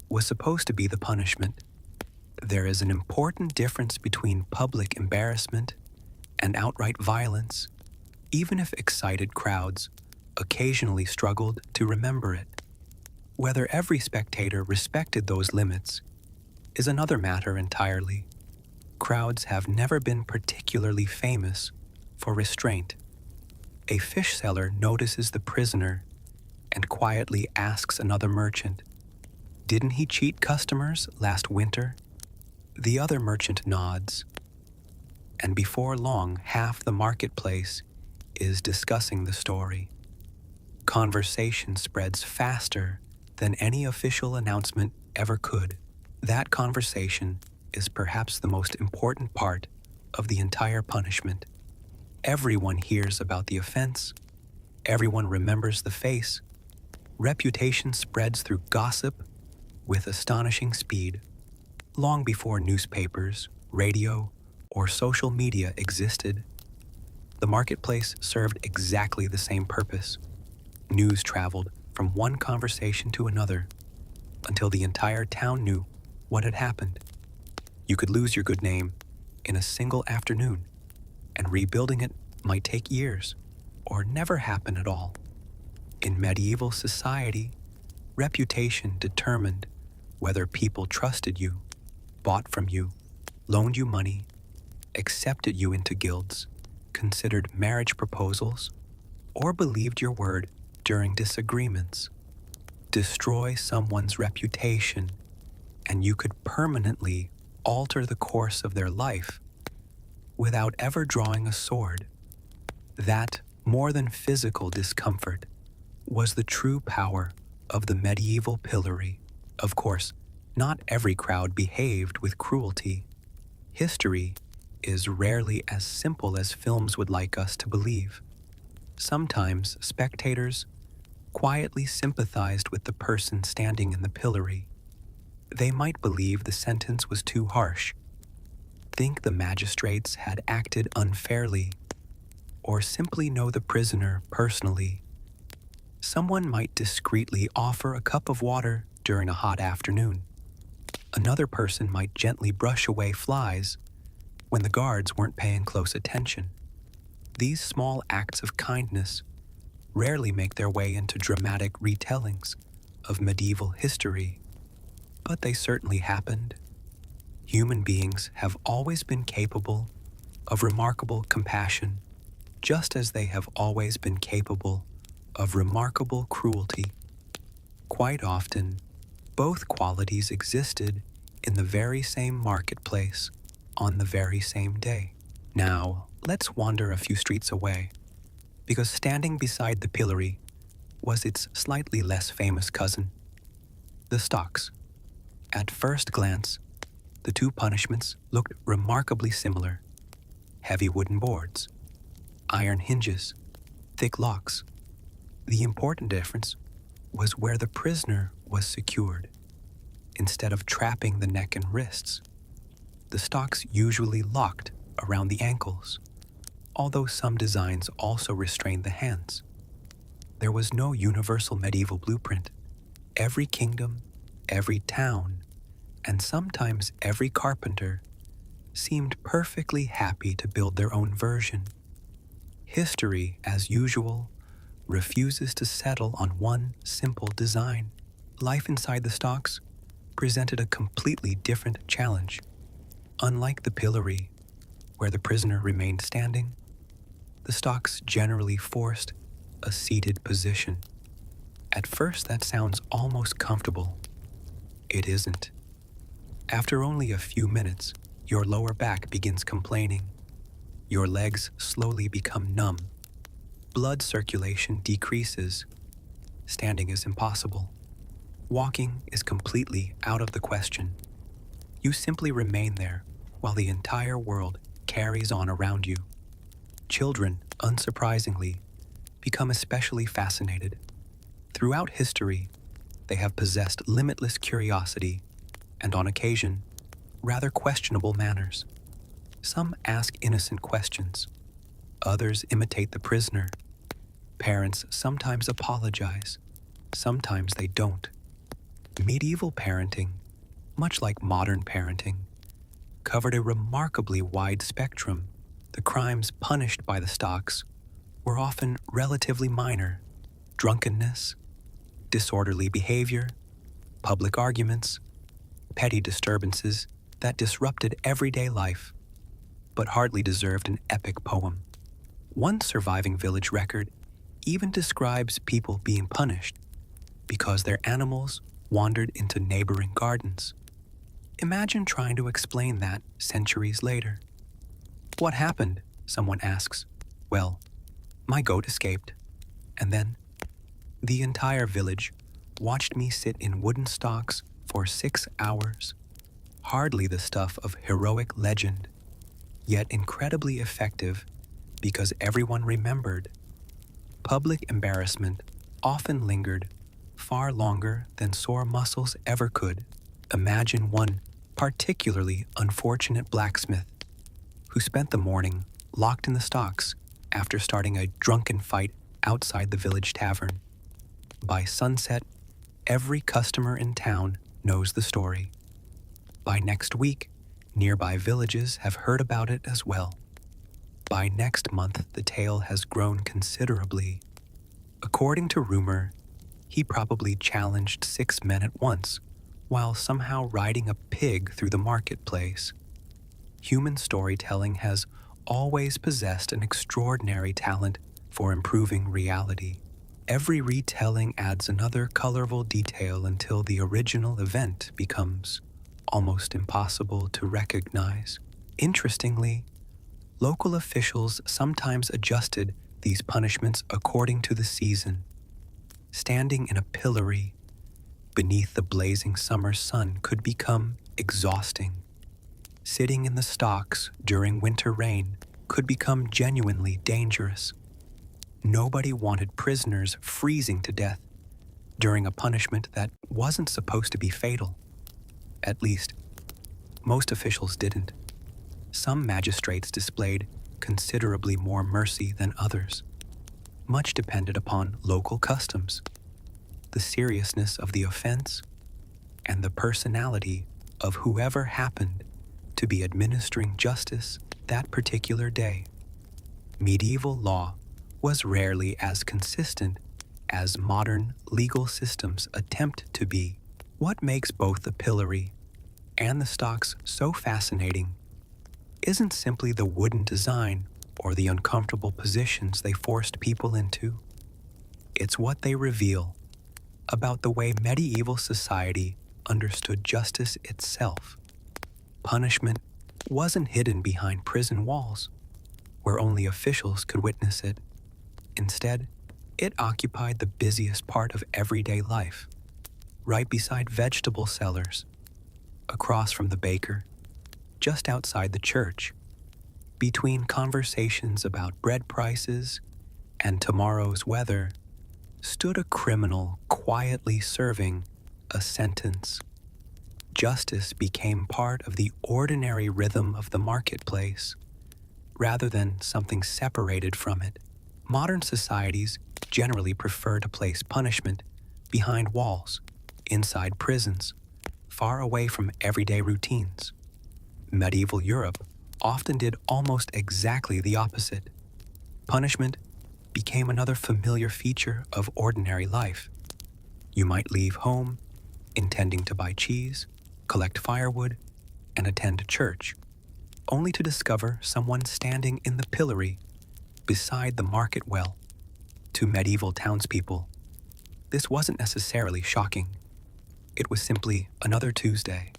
was supposed to be the punishment. There is an important difference between public embarrassment and outright violence, even if excited crowds occasionally struggled to remember it. Whether every spectator respected those limits is another matter entirely. Crowds have never been particularly famous for restraint. A fish seller notices the prisoner and quietly asks another merchant, "Didn't he cheat customers last winter?" The other merchant nods, and before long, half the marketplace is discussing the story. Conversation spreads faster than any official announcement ever could. That conversation is perhaps the most important part of the entire punishment. Everyone hears about the offense. Everyone remembers the face. Reputation spreads through gossip with astonishing speed. Long before newspapers, radio, or social media existed, the marketplace served exactly the same purpose. News traveled from one conversation to another until the entire town knew what had happened. You could lose your good name in a single afternoon, and rebuilding it might take years or never happen at all. In medieval society, reputation determined whether people trusted you, bought from you, loaned you money, accepted you into guilds, considered marriage proposals, or believed your word during disagreements. Destroy someone's reputation, and you could permanently alter the course of their life without ever drawing a sword. That, more than physical discomfort, was the true power of the medieval pillory. Of course, not every crowd behaved with cruelty. History is rarely as simple as films would like us to believe. Sometimes spectators quietly sympathized with the person standing in the pillory. They might believe the sentence was too harsh, think the magistrates had acted unfairly, or simply know the prisoner personally. Someone might discreetly offer a cup of water during a hot afternoon. Another person might gently brush away flies when the guards weren't paying close attention. These small acts of kindness rarely make their way into dramatic retellings of medieval history, but they certainly happened. Human beings have always been capable of remarkable compassion, just as they have always been capable of remarkable cruelty. Quite often, both qualities existed in the very same marketplace on the very same day. Now, let's wander a few streets away, because standing beside the pillory was its slightly less famous cousin, the stocks. At first glance, the two punishments looked remarkably similar. Heavy wooden boards, iron hinges, thick locks. The important difference was where the prisoner was secured. Instead of trapping the neck and wrists, the stocks usually locked around the ankles, although some designs also restrained the hands. There was no universal medieval blueprint. Every kingdom, every town, and sometimes every carpenter seemed perfectly happy to build their own version. History, as usual, refuses to settle on one simple design. Life inside the stocks presented a completely different challenge. Unlike the pillory, where the prisoner remained standing, the stocks generally forced a seated position. At first, that sounds almost comfortable. It isn't. After only a few minutes, your lower back begins complaining. Your legs slowly become numb. Blood circulation decreases. Standing is impossible. Walking is completely out of the question. You simply remain there while the entire world carries on around you. Children, unsurprisingly, become especially fascinated. Throughout history, they have possessed limitless curiosity and, on occasion, rather questionable manners. Some ask innocent questions. Others imitate the prisoner. Parents sometimes apologize. Sometimes they don't. Medieval parenting, much like modern parenting, covered a remarkably wide spectrum. The crimes punished by the stocks were often relatively minor: drunkenness, disorderly behavior, public arguments, petty disturbances that disrupted everyday life, but hardly deserved an epic poem. One surviving village record even describes people being punished because their animals wandered into neighboring gardens. Imagine trying to explain that centuries later. What happened? Someone asks. Well, my goat escaped. And then, the entire village watched me sit in wooden stocks for 6 hours. Hardly the stuff of heroic legend, yet incredibly effective because everyone remembered. Public embarrassment often lingered far longer than sore muscles ever could. Imagine one particularly unfortunate blacksmith who spent the morning locked in the stocks after starting a drunken fight outside the village tavern. By sunset, every customer in town knows the story. By next week, nearby villages have heard about it as well. By next month, the tale has grown considerably. According to rumor, he probably challenged 6 men at once, while somehow riding a pig through the marketplace. Human storytelling has always possessed an extraordinary talent for improving reality. Every retelling adds another colorful detail until the original event becomes almost impossible to recognize. Interestingly, local officials sometimes adjusted these punishments according to the season. Standing in a pillory beneath the blazing summer sun could become exhausting. Sitting in the stocks during winter rain could become genuinely dangerous. Nobody wanted prisoners freezing to death during a punishment that wasn't supposed to be fatal. At least, most officials didn't. Some magistrates displayed considerably more mercy than others. Much depended upon local customs, the seriousness of the offense, and the personality of whoever happened to be administering justice that particular day. Medieval law was rarely as consistent as modern legal systems attempt to be. What makes both the pillory and the stocks so fascinating isn't simply the wooden design or the uncomfortable positions they forced people into. It's what they reveal about the way medieval society understood justice itself. Punishment wasn't hidden behind prison walls, where only officials could witness it. Instead, it occupied the busiest part of everyday life, right beside vegetable sellers, across from the baker, just outside the church, between conversations about bread prices and tomorrow's weather, stood a criminal quietly serving a sentence. Justice became part of the ordinary rhythm of the marketplace, rather than something separated from it. Modern societies generally prefer to place punishment behind walls, inside prisons, far away from everyday routines. Medieval Europe often did almost exactly the opposite. Punishment became another familiar feature of ordinary life. You might leave home, intending to buy cheese, collect firewood, and attend church, only to discover someone standing in the pillory beside the market well. To medieval townspeople, this wasn't necessarily shocking. It was simply another Tuesday,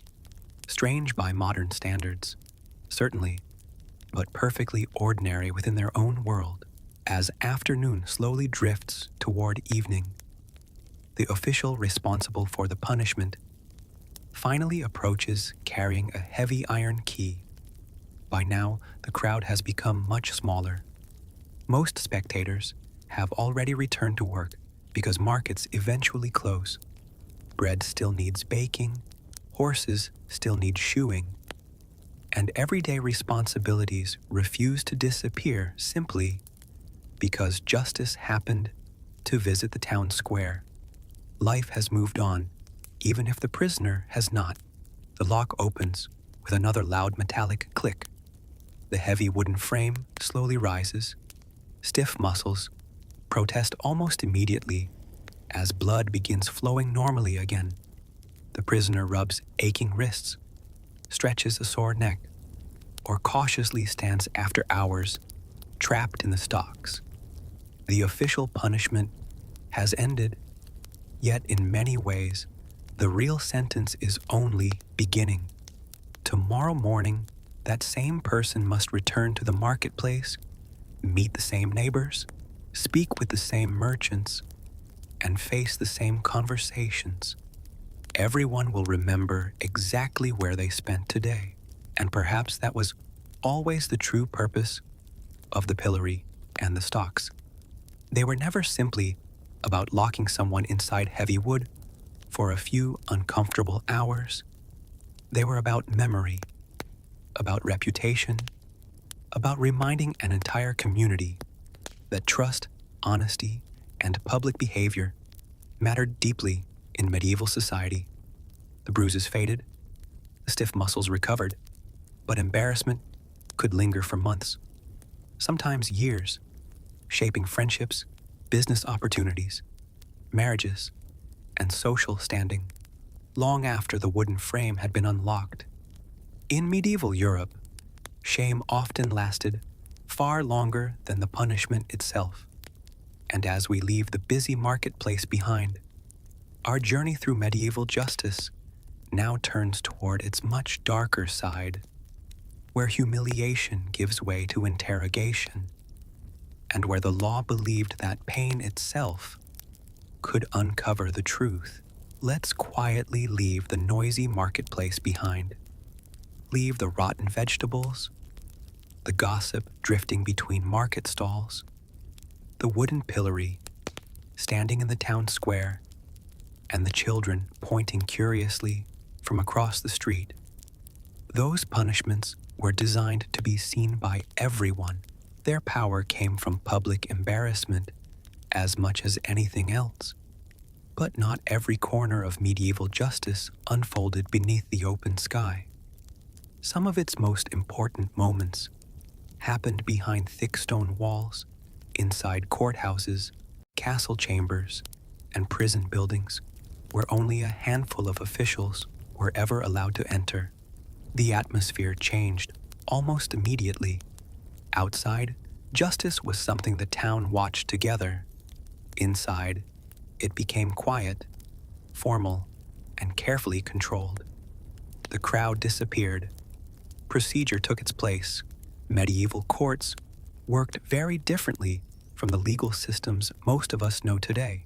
strange by modern standards, certainly, but perfectly ordinary within their own world. As afternoon slowly drifts toward evening, the official responsible for the punishment finally approaches carrying a heavy iron key. By now, the crowd has become much smaller. Most spectators have already returned to work because markets eventually close. Bread still needs baking, horses still need shoeing, and everyday responsibilities refuse to disappear simply because justice happened to visit the town square. Life has moved on, even if the prisoner has not. The lock opens with another loud metallic click. The heavy wooden frame slowly rises. Stiff muscles protest almost immediately as blood begins flowing normally again. The prisoner rubs aching wrists, stretches a sore neck, or cautiously stands after hours trapped in the stocks. The official punishment has ended, yet in many ways, the real sentence is only beginning. Tomorrow morning, that same person must return to the marketplace, meet the same neighbors, speak with the same merchants, and face the same conversations. Everyone will remember exactly where they spent today, and perhaps that was always the true purpose of the pillory and the stocks. They were never simply about locking someone inside heavy wood for a few uncomfortable hours. They were about memory, about reputation, about reminding an entire community that trust, honesty, and public behavior mattered deeply in medieval society. The bruises faded, the stiff muscles recovered, but embarrassment could linger for months, sometimes years, shaping friendships, business opportunities, marriages, and social standing, long after the wooden frame had been unlocked. In medieval Europe, shame often lasted far longer than the punishment itself. And as we leave the busy marketplace behind, our journey through medieval justice now turns toward its much darker side, where humiliation gives way to interrogation, and where the law believed that pain itself could uncover the truth. Let's quietly leave the noisy marketplace behind. Leave the rotten vegetables, the gossip drifting between market stalls, the wooden pillory standing in the town square, and the children pointing curiously from across the street. Those punishments were designed to be seen by everyone. Their power came from public embarrassment as much as anything else. But not every corner of medieval justice unfolded beneath the open sky. Some of its most important moments happened behind thick stone walls, inside courthouses, castle chambers, and prison buildings, where only a handful of officials were ever allowed to enter. The atmosphere changed almost immediately. Outside, justice was something the town watched together. Inside, it became quiet, formal, and carefully controlled. The crowd disappeared. Procedure took its place. Medieval courts worked very differently from the legal systems most of us know today.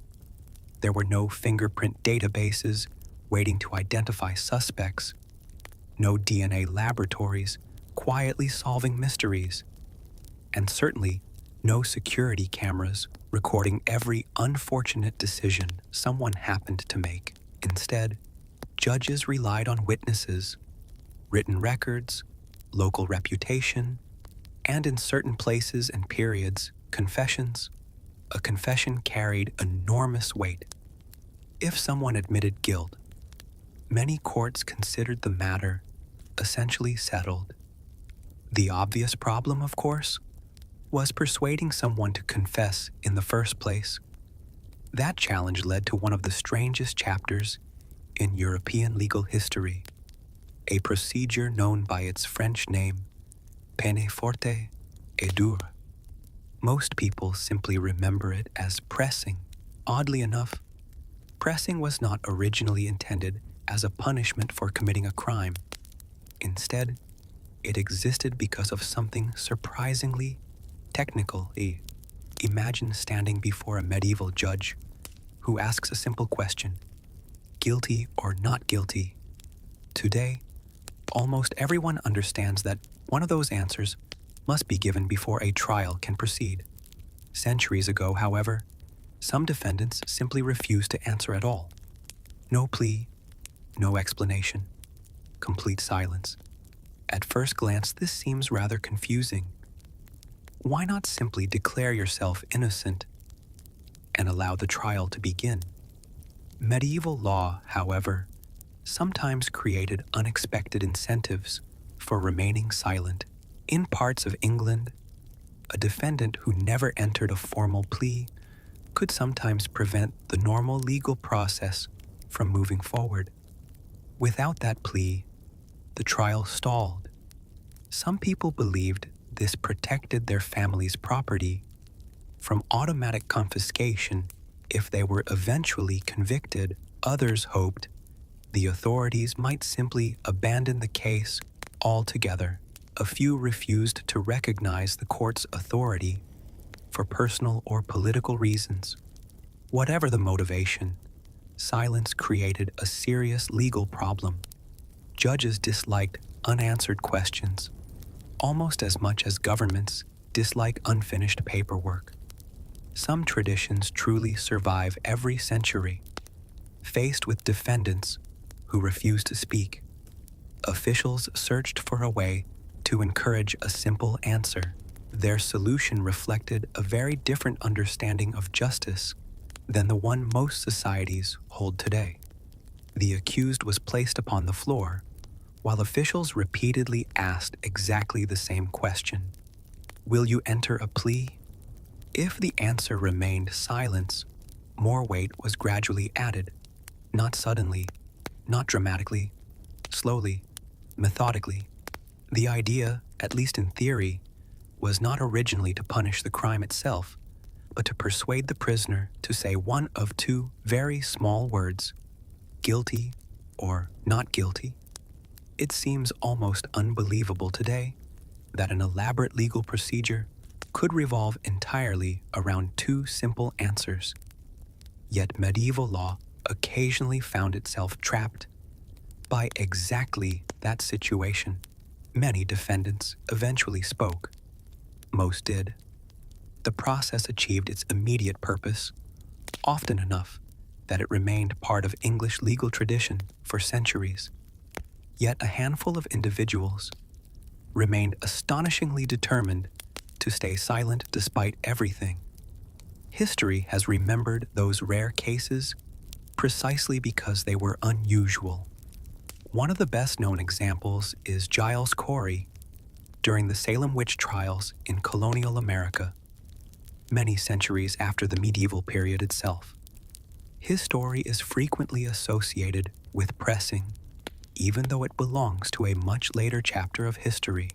There were no fingerprint databases waiting to identify suspects, no DNA laboratories quietly solving mysteries, and certainly no security cameras recording every unfortunate decision someone happened to make. Instead, judges relied on witnesses, written records, local reputation, and in certain places and periods, confessions. A confession carried enormous weight. If someone admitted guilt, many courts considered the matter essentially settled. The obvious problem, of course, was persuading someone to confess in the first place. That challenge led to one of the strangest chapters in European legal history, a procedure known by its French name, peine forte et dure. Most people simply remember it as pressing. Oddly enough, pressing was not originally intended as a punishment for committing a crime. Instead, it existed because of something surprisingly technical. Imagine standing before a medieval judge who asks a simple question, guilty or not guilty? Today, almost everyone understands that one of those answers must be given before a trial can proceed. Centuries ago, however, some defendants simply refused to answer at all. No plea, no explanation, complete silence. At first glance, this seems rather confusing. Why not simply declare yourself innocent and allow the trial to begin? Medieval law, however, sometimes created unexpected incentives for remaining silent. In parts of England, a defendant who never entered a formal plea could sometimes prevent the normal legal process from moving forward. Without that plea, the trial stalled. Some people believed this protected their family's property from automatic confiscation if they were eventually convicted. Others hoped the authorities might simply abandon the case altogether. A few refused to recognize the court's authority for personal or political reasons. Whatever the motivation, silence created a serious legal problem. Judges disliked unanswered questions almost as much as governments dislike unfinished paperwork. Some traditions truly survive every century. Faced with defendants who refuse to speak, officials searched for a way to encourage a simple answer. Their solution reflected a very different understanding of justice than the one most societies hold today. The accused was placed upon the floor, while officials repeatedly asked exactly the same question. Will you enter a plea? If the answer remained silence, more weight was gradually added, not suddenly, not dramatically, slowly, methodically. The idea, at least in theory, was not originally to punish the crime itself, but to persuade the prisoner to say one of two very small words, guilty or not guilty. It seems almost unbelievable today that an elaborate legal procedure could revolve entirely around two simple answers. Yet medieval law occasionally found itself trapped by exactly that situation. Many defendants eventually spoke. Most did. The process achieved its immediate purpose, often enough that it remained part of English legal tradition for centuries. Yet a handful of individuals remained astonishingly determined to stay silent despite everything. History has remembered those rare cases precisely because they were unusual. One of the best-known examples is Giles Corey during the Salem witch trials in colonial America, many centuries after the medieval period itself. His story is frequently associated with pressing, even though it belongs to a much later chapter of history.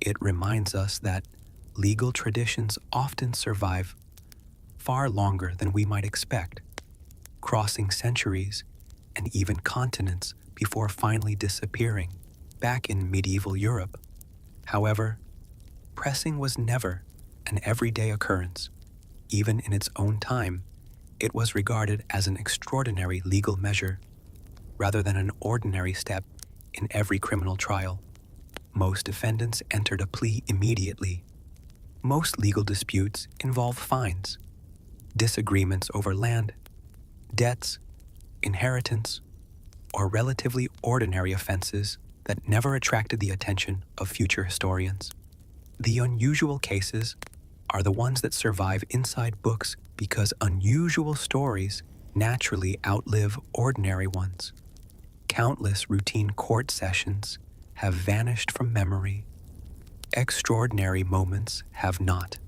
It reminds us that legal traditions often survive far longer than we might expect, crossing centuries and even continents before finally disappearing back in medieval Europe. However, pressing was never an everyday occurrence. Even in its own time, it was regarded as an extraordinary legal measure rather than an ordinary step in every criminal trial. Most defendants entered a plea immediately. Most legal disputes involve fines, disagreements over land, debts, inheritance, or relatively ordinary offenses that never attracted the attention of future historians. The unusual cases are the ones that survive inside books because unusual stories naturally outlive ordinary ones. Countless routine court sessions have vanished from memory. Extraordinary moments have not.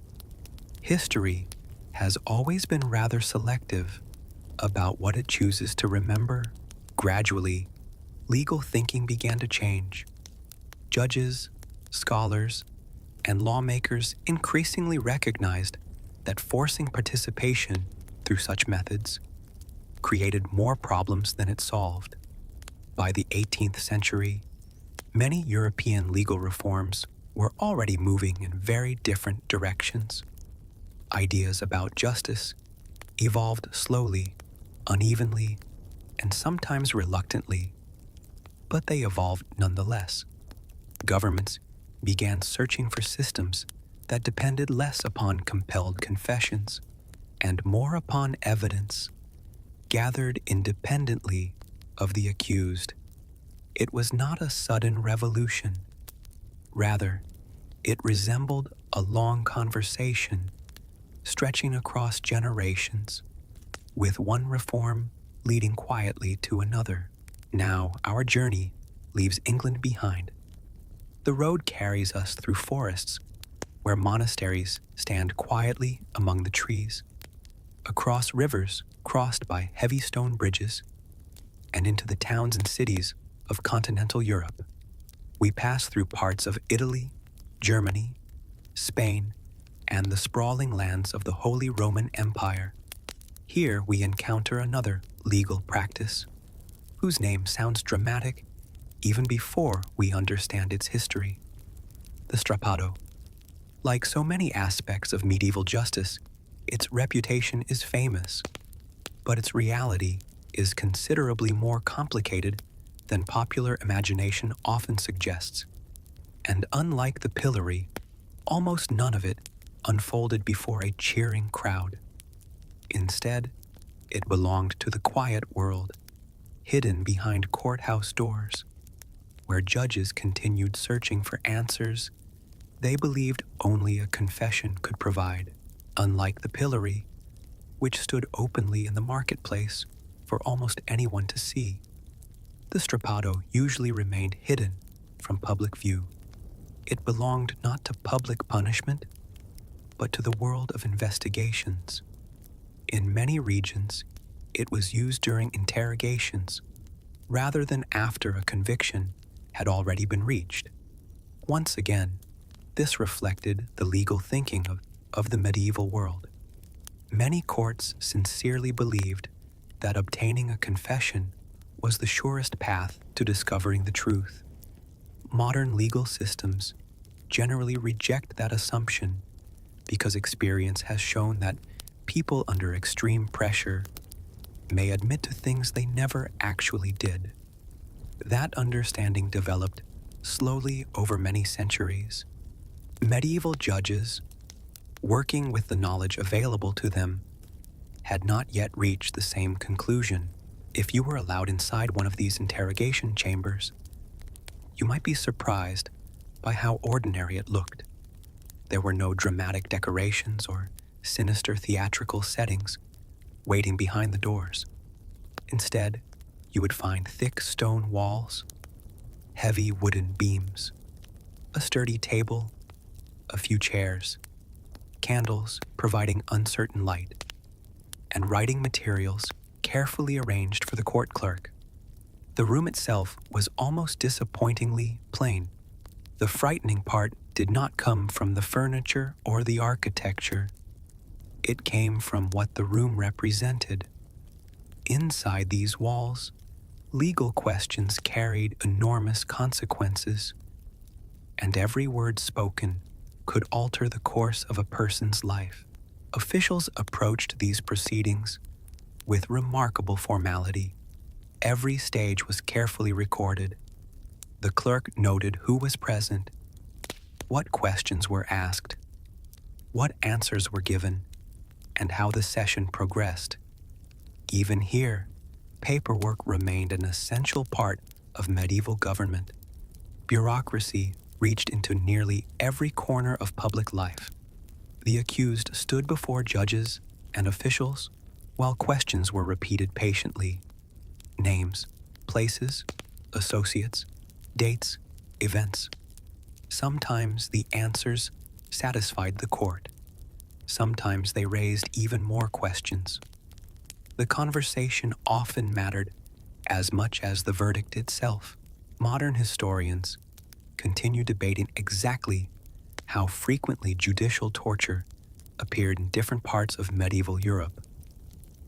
History has always been rather selective about what it chooses to remember. Gradually, legal thinking began to change. Judges, scholars, and lawmakers increasingly recognized that forcing participation through such methods created more problems than it solved. By the 18th century, many European legal reforms were already moving in very different directions. Ideas about justice evolved slowly, unevenly, and sometimes reluctantly, but they evolved nonetheless. Governments began searching for systems that depended less upon compelled confessions and more upon evidence gathered independently of the accused. It was not a sudden revolution. Rather, it resembled a long conversation stretching across generations, with one reform leading quietly to another. Now our journey leaves England behind. The road carries us through forests where monasteries stand quietly among the trees, across rivers crossed by heavy stone bridges, and into the towns and cities of continental Europe. We pass through parts of Italy, Germany, Spain, and the sprawling lands of the Holy Roman Empire. Here we encounter another legal practice, whose name sounds dramatic even before we understand its history: the Strappado. Like so many aspects of medieval justice, its reputation is famous, but its reality is considerably more complicated than popular imagination often suggests. And unlike the pillory, almost none of it unfolded before a cheering crowd. Instead, it belonged to the quiet world, hidden behind courthouse doors, where judges continued searching for answers they believed only a confession could provide. Unlike the pillory, which stood openly in the marketplace for almost anyone to see, the Strappado usually remained hidden from public view. It belonged not to public punishment, but to the world of investigations. In many regions, it was used during interrogations, rather than after a conviction had already been reached. Once again, this reflected the legal thinking of the medieval world. Many courts sincerely believed that obtaining a confession was the surest path to discovering the truth. Modern legal systems generally reject that assumption because experience has shown that people under extreme pressure may admit to things they never actually did. That understanding developed slowly over many centuries. Medieval judges, working with the knowledge available to them, had not yet reached the same conclusion. If you were allowed inside one of these interrogation chambers, you might be surprised by how ordinary it looked. There were no dramatic decorations or sinister theatrical settings waiting behind the doors. Instead, you would find thick stone walls, heavy wooden beams, a sturdy table, a few chairs, candles providing uncertain light, and writing materials carefully arranged for the court clerk. The room itself was almost disappointingly plain. The frightening part did not come from the furniture or the architecture. It came from what the room represented. Inside these walls, legal questions carried enormous consequences, and every word spoken could alter the course of a person's life. Officials approached these proceedings with remarkable formality. Every stage was carefully recorded. The clerk noted who was present, what questions were asked, what answers were given, and how the session progressed. Even here, paperwork remained an essential part of medieval government. Bureaucracy reached into nearly every corner of public life. The accused stood before judges and officials while questions were repeated patiently. Names, places, associates, dates, events. Sometimes the answers satisfied the court. Sometimes they raised even more questions. The conversation often mattered as much as the verdict itself. Modern historians continue debating exactly how frequently judicial torture appeared in different parts of medieval Europe.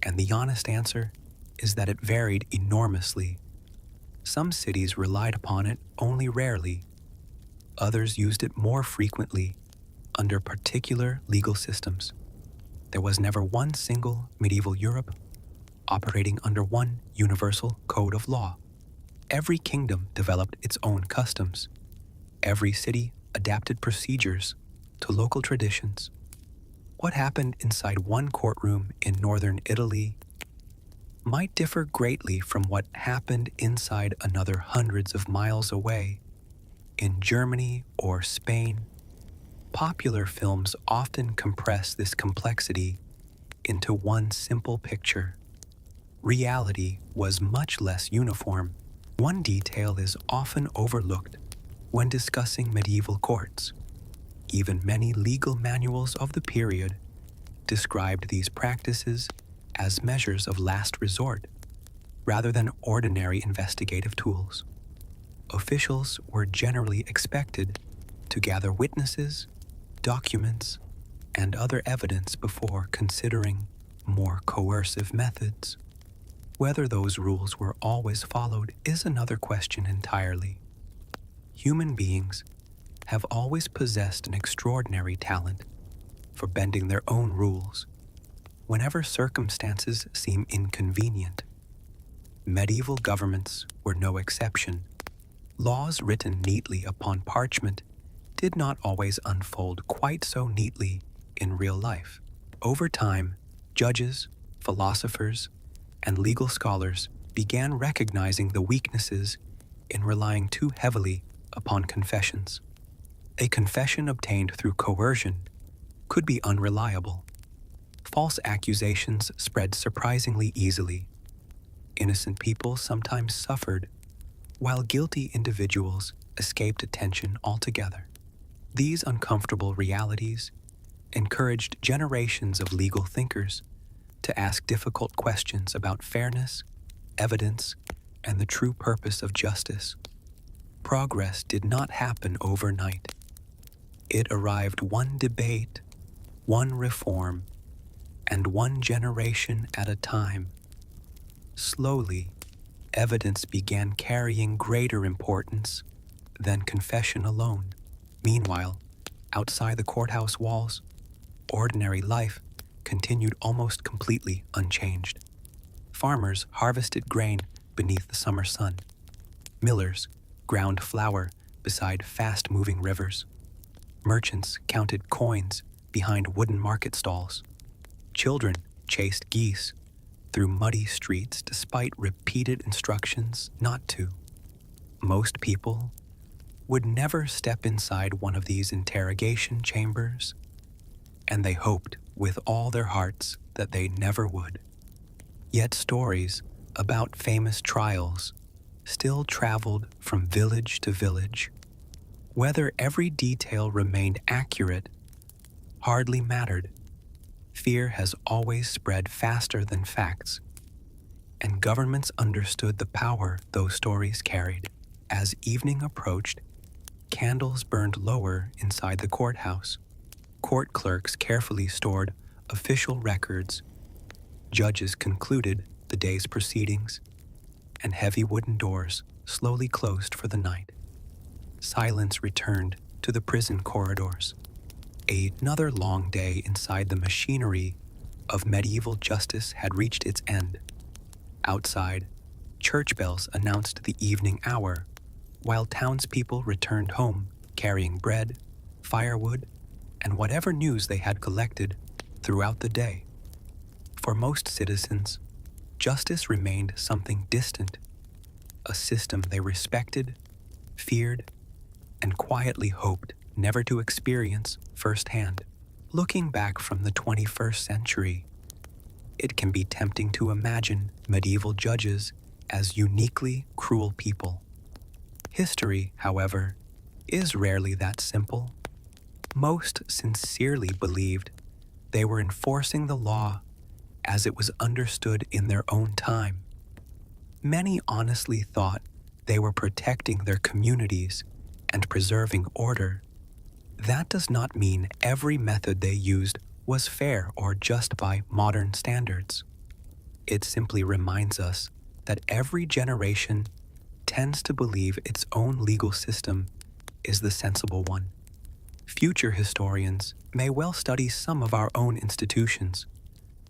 And the honest answer is that it varied enormously. Some cities relied upon it only rarely. Others used it more frequently under particular legal systems. There was never one single medieval Europe operating under one universal code of law. Every kingdom developed its own customs. Every city adapted procedures to local traditions. What happened inside one courtroom in northern Italy might differ greatly from what happened inside another hundreds of miles away in Germany or Spain. Popular films often compress this complexity into one simple picture. Reality was much less uniform. One detail is often overlooked when discussing medieval courts. Even many legal manuals of the period described these practices as measures of last resort, rather than ordinary investigative tools. Officials were generally expected to gather witnesses, documents, and other evidence before considering more coercive methods. Whether those rules were always followed is another question entirely. Human beings have always possessed an extraordinary talent for bending their own rules whenever circumstances seem inconvenient. Medieval governments were no exception. Laws written neatly upon parchment did not always unfold quite so neatly in real life. Over time, judges, philosophers, and legal scholars began recognizing the weaknesses in relying too heavily upon confessions. A confession obtained through coercion could be unreliable. False accusations spread surprisingly easily. Innocent people sometimes suffered, while guilty individuals escaped attention altogether. These uncomfortable realities encouraged generations of legal thinkers to ask difficult questions about fairness, evidence, and the true purpose of justice. Progress did not happen overnight. It arrived one debate, one reform, and one generation at a time. Slowly, evidence began carrying greater importance than confession alone. Meanwhile, outside the courthouse walls, ordinary life continued almost completely unchanged. Farmers harvested grain beneath the summer sun. Millers ground flour beside fast-moving rivers. Merchants counted coins behind wooden market stalls. Children chased geese through muddy streets despite repeated instructions not to. Most people would never step inside one of these interrogation chambers, and they hoped with all their hearts that they never would. Yet stories about famous trials still traveled from village to village. Whether every detail remained accurate hardly mattered. Fear has always spread faster than facts, and governments understood the power those stories carried. As evening approached, candles burned lower inside the courthouse. Court clerks carefully stored official records. Judges concluded the day's proceedings, and heavy wooden doors slowly closed for the night. Silence returned to the prison corridors. Another long day inside the machinery of medieval justice had reached its end. Outside, church bells announced the evening hour, while townspeople returned home carrying bread, firewood, and whatever news they had collected throughout the day. For most citizens, justice remained something distant, a system they respected, feared, and quietly hoped never to experience firsthand. Looking back from the 21st century, it can be tempting to imagine medieval judges as uniquely cruel people. History, however, is rarely that simple. Most sincerely believed they were enforcing the law as it was understood in their own time. Many honestly thought they were protecting their communities and preserving order. That does not mean every method they used was fair or just by modern standards. It simply reminds us that every generation tends to believe its own legal system is the sensible one. Future historians may well study some of our own institutions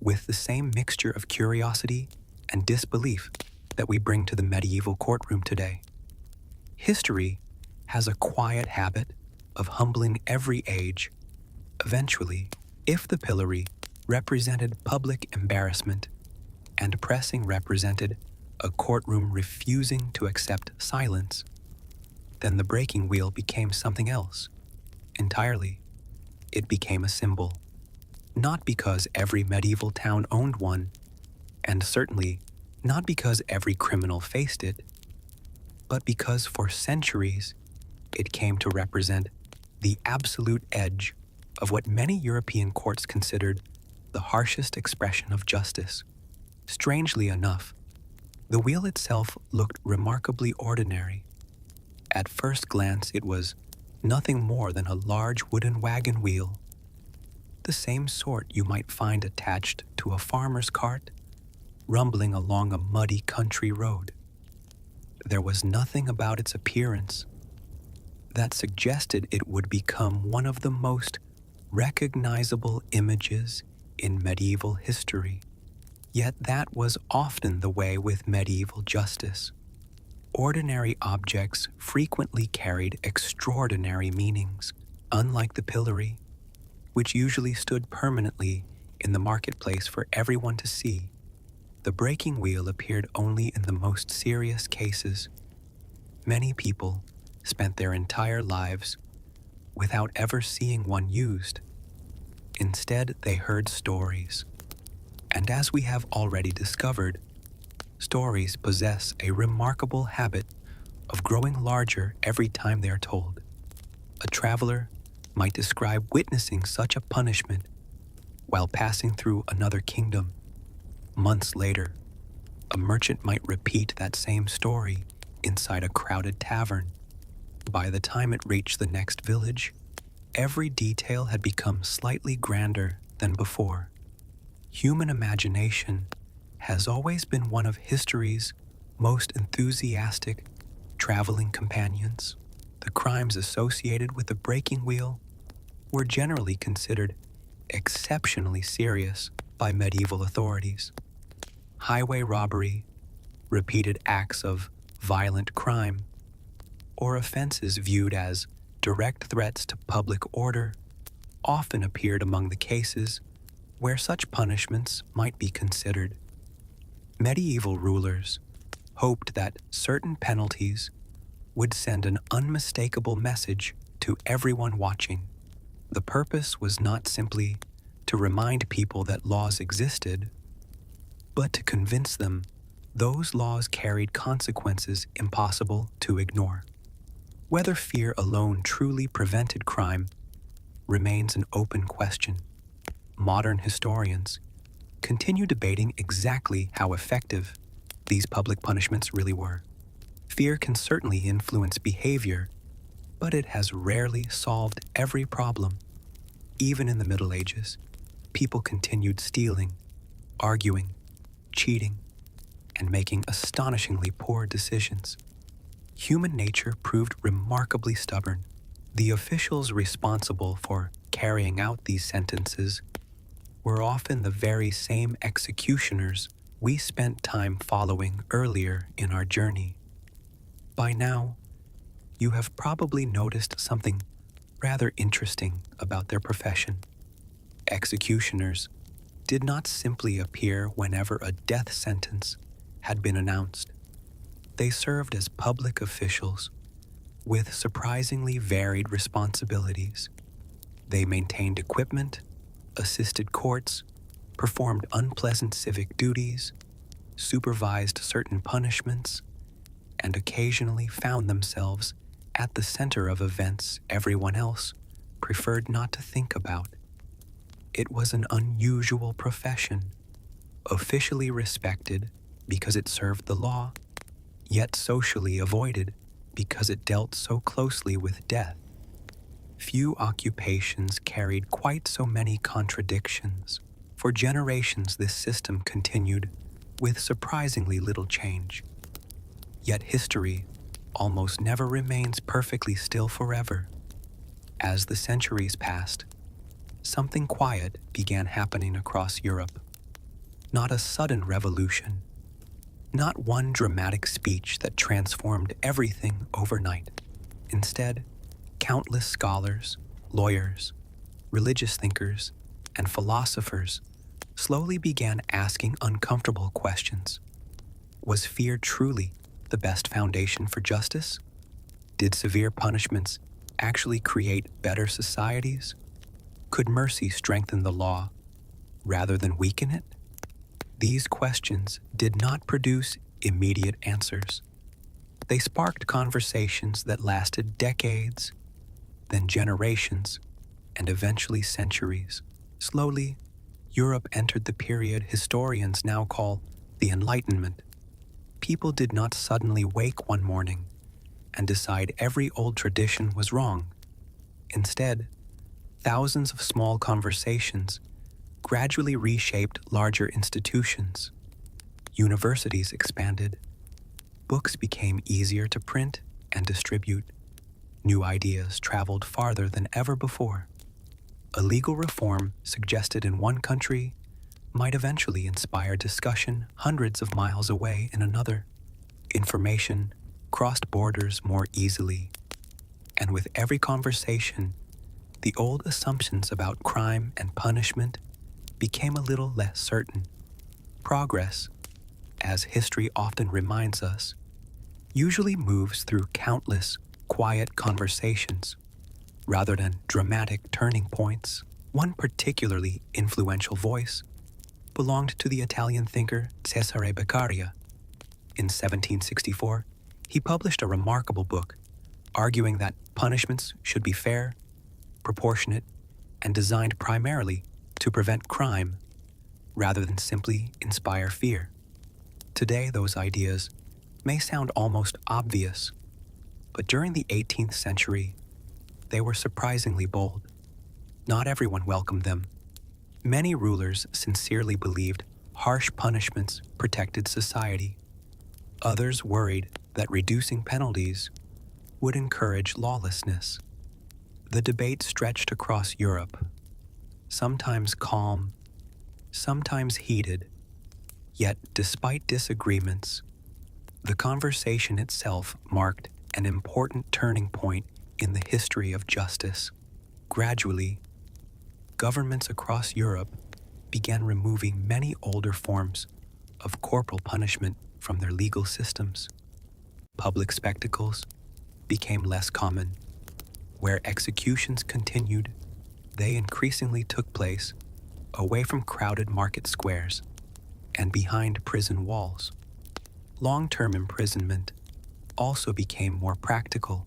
with the same mixture of curiosity and disbelief that we bring to the medieval courtroom today. History has a quiet habit of humbling every age. Eventually, if the pillory represented public embarrassment and pressing represented a courtroom refusing to accept silence, then the breaking wheel became something else entirely. It became a symbol, not because every medieval town owned one, and certainly not because every criminal faced it, but because for centuries it came to represent the absolute edge of what many European courts considered the harshest expression of justice. Strangely enough, the wheel itself looked remarkably ordinary. At first glance, it was nothing more than a large wooden wagon wheel, the same sort you might find attached to a farmer's cart, rumbling along a muddy country road. There was nothing about its appearance that suggested it would become one of the most recognizable images in medieval history. Yet that was often the way with medieval justice. Ordinary objects frequently carried extraordinary meanings, unlike the pillory, which usually stood permanently in the marketplace for everyone to see. The breaking wheel appeared only in the most serious cases. Many people spent their entire lives without ever seeing one used. Instead, they heard stories. And as we have already discovered, stories possess a remarkable habit of growing larger every time they are told. A traveler might describe witnessing such a punishment while passing through another kingdom. Months later, a merchant might repeat that same story inside a crowded tavern. By the time it reached the next village, every detail had become slightly grander than before. Human imagination has always been one of history's most enthusiastic traveling companions. The crimes associated with the breaking wheel were generally considered exceptionally serious by medieval authorities. Highway robbery, repeated acts of violent crime, or offenses viewed as direct threats to public order often appeared among the cases where such punishments might be considered. Medieval rulers hoped that certain penalties would send an unmistakable message to everyone watching. The purpose was not simply to remind people that laws existed, but to convince them those laws carried consequences impossible to ignore. Whether fear alone truly prevented crime remains an open question. Modern historians continue debating exactly how effective these public punishments really were. Fear can certainly influence behavior, but it has rarely solved every problem. Even in the Middle Ages, people continued stealing, arguing, cheating, and making astonishingly poor decisions. Human nature proved remarkably stubborn. The officials responsible for carrying out these sentences were often the very same executioners we spent time following earlier in our journey. By now, you have probably noticed something rather interesting about their profession. Executioners did not simply appear whenever a death sentence had been announced. They served as public officials with surprisingly varied responsibilities. They maintained equipment, assisted courts, performed unpleasant civic duties, supervised certain punishments, and occasionally found themselves at the center of events everyone else preferred not to think about. It was an unusual profession, officially respected because it served the law, yet socially avoided because it dealt so closely with death. Few occupations carried quite so many contradictions. For generations, this system continued with surprisingly little change. Yet history almost never remains perfectly still forever. As the centuries passed, something quiet began happening across Europe. Not a sudden revolution, not one dramatic speech that transformed everything overnight. Instead, countless scholars, lawyers, religious thinkers, and philosophers slowly began asking uncomfortable questions. Was fear truly the best foundation for justice? Did severe punishments actually create better societies? Could mercy strengthen the law rather than weaken it? These questions did not produce immediate answers. They sparked conversations that lasted decades, then generations, and eventually centuries. Slowly, Europe entered the period historians now call the Enlightenment. People did not suddenly wake one morning and decide every old tradition was wrong. Instead, thousands of small conversations gradually reshaped larger institutions. Universities expanded. Books became easier to print and distribute. New ideas traveled farther than ever before. A legal reform suggested in one country might eventually inspire discussion hundreds of miles away in another. Information crossed borders more easily, and with every conversation, the old assumptions about crime and punishment became a little less certain. Progress, as history often reminds us, usually moves through countless quiet conversations rather than dramatic turning points. One particularly influential voice belonged to the Italian thinker Cesare Beccaria. In 1764, he published a remarkable book arguing that punishments should be fair, proportionate, and designed primarily to prevent crime rather than simply inspire fear. Today, those ideas may sound almost obvious, but during the 18th century, they were surprisingly bold. Not everyone welcomed them. Many rulers sincerely believed harsh punishments protected society. Others worried that reducing penalties would encourage lawlessness. The debate stretched across Europe, sometimes calm, sometimes heated. Yet, despite disagreements, the conversation itself marked an important turning point in the history of justice. Gradually, governments across Europe began removing many older forms of corporal punishment from their legal systems. Public spectacles became less common. Where executions continued, they increasingly took place away from crowded market squares and behind prison walls. Long-term imprisonment also became more practical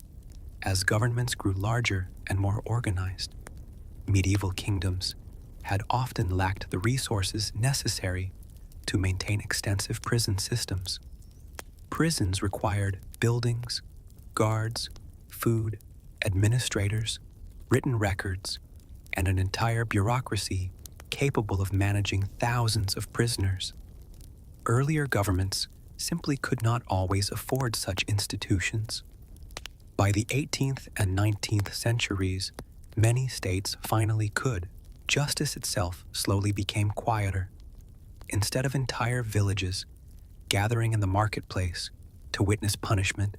as governments grew larger and more organized. Medieval kingdoms had often lacked the resources necessary to maintain extensive prison systems. Prisons required buildings, guards, food, administrators, written records, and an entire bureaucracy capable of managing thousands of prisoners. Earlier governments simply could not always afford such institutions. By the 18th and 19th centuries, many states finally could. Justice itself slowly became quieter. Instead of entire villages gathering in the marketplace to witness punishment,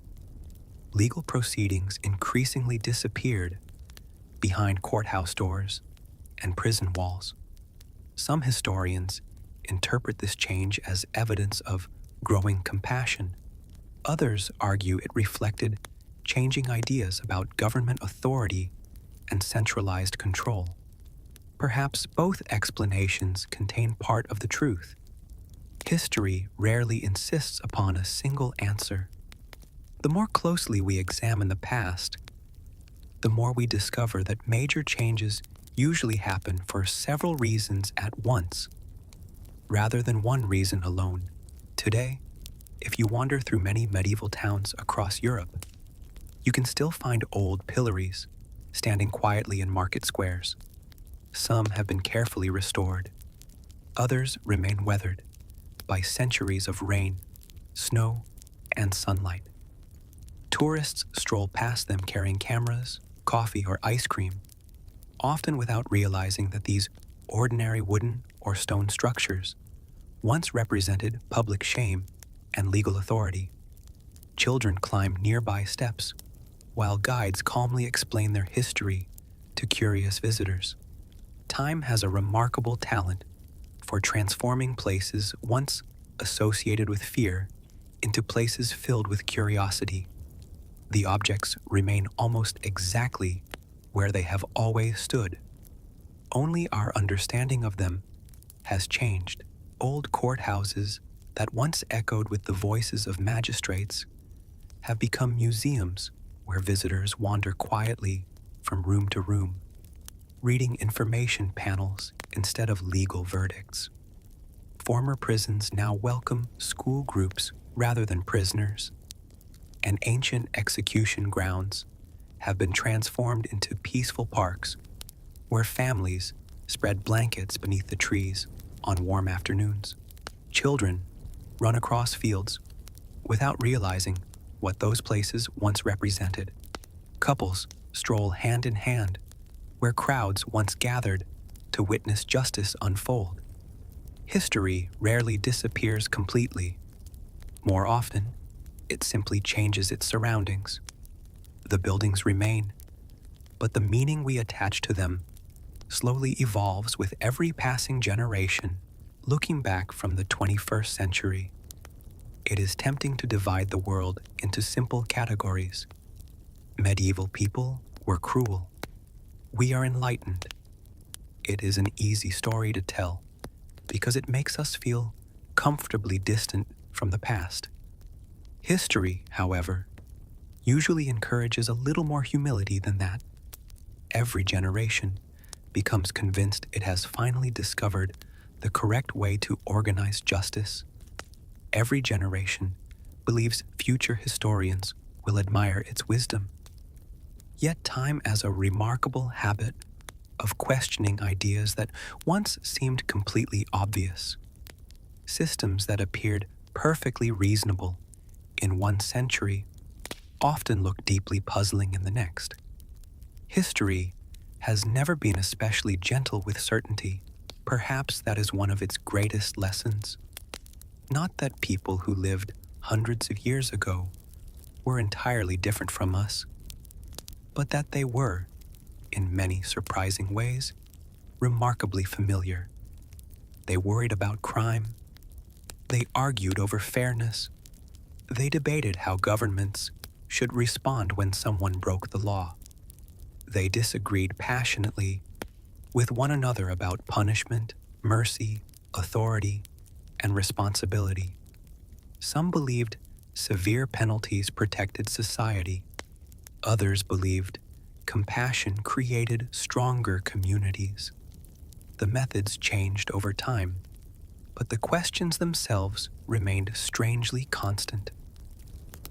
legal proceedings increasingly disappeared behind courthouse doors and prison walls. Some historians interpret this change as evidence of growing compassion. Others argue it reflected changing ideas about government authority and centralized control. Perhaps both explanations contain part of the truth. History rarely insists upon a single answer. The more closely we examine the past, the more we discover that major changes usually happen for several reasons at once, rather than one reason alone. Today, if you wander through many medieval towns across Europe, you can still find old pillories standing quietly in market squares. Some have been carefully restored. Others remain weathered by centuries of rain, snow, and sunlight. Tourists stroll past them carrying cameras, coffee, or ice cream, often without realizing that these ordinary wooden or stone structures once represented public shame and legal authority. Children climb nearby steps, while guides calmly explain their history to curious visitors. Time has a remarkable talent for transforming places once associated with fear into places filled with curiosity. The objects remain almost exactly where they have always stood. Only our understanding of them has changed. Old courthouses that once echoed with the voices of magistrates have become museums where visitors wander quietly from room to room, reading information panels instead of legal verdicts. Former prisons now welcome school groups rather than prisoners, and ancient execution grounds have been transformed into peaceful parks where families spread blankets beneath the trees on warm afternoons. Children run across fields without realizing what those places once represented. Couples stroll hand in hand where crowds once gathered to witness justice unfold. History rarely disappears completely. More often, it simply changes its surroundings. The buildings remain, but the meaning we attach to them slowly evolves with every passing generation. Looking back from the 21st century, it is tempting to divide the world into simple categories. Medieval people were cruel. We are enlightened. It is an easy story to tell because it makes us feel comfortably distant from the past. History, however, usually encourages a little more humility than that. Every generation becomes convinced it has finally discovered the correct way to organize justice. Every generation believes future historians will admire its wisdom. Yet time has a remarkable habit of questioning ideas that once seemed completely obvious. Systems that appeared perfectly reasonable in one century often look deeply puzzling in the next. History has never been especially gentle with certainty. Perhaps that is one of its greatest lessons. Not that people who lived hundreds of years ago were entirely different from us, but that they were, in many surprising ways, remarkably familiar. They worried about crime. They argued over fairness. They debated how governments should respond when someone broke the law. They disagreed passionately with one another about punishment, mercy, authority, and responsibility. Some believed severe penalties protected society. Others believed compassion created stronger communities. The methods changed over time, but the questions themselves remained strangely constant.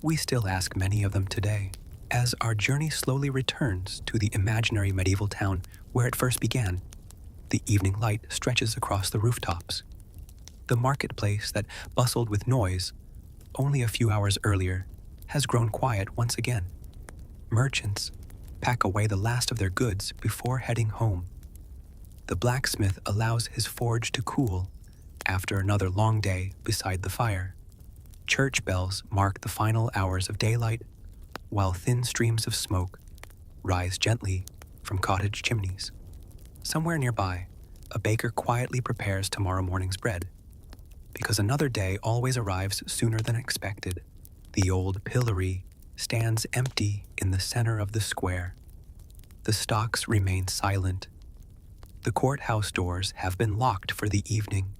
We still ask many of them today, as our journey slowly returns to the imaginary medieval town where it first began. The evening light stretches across the rooftops. The marketplace that bustled with noise only a few hours earlier has grown quiet once again. Merchants pack away the last of their goods before heading home. The blacksmith allows his forge to cool after another long day beside the fire. Church bells mark the final hours of daylight, while thin streams of smoke rise gently from cottage chimneys. Somewhere nearby, a baker quietly prepares tomorrow morning's bread, because another day always arrives sooner than expected. The old pillory stands empty in the center of the square. The stocks remain silent. The courthouse doors have been locked for the evening,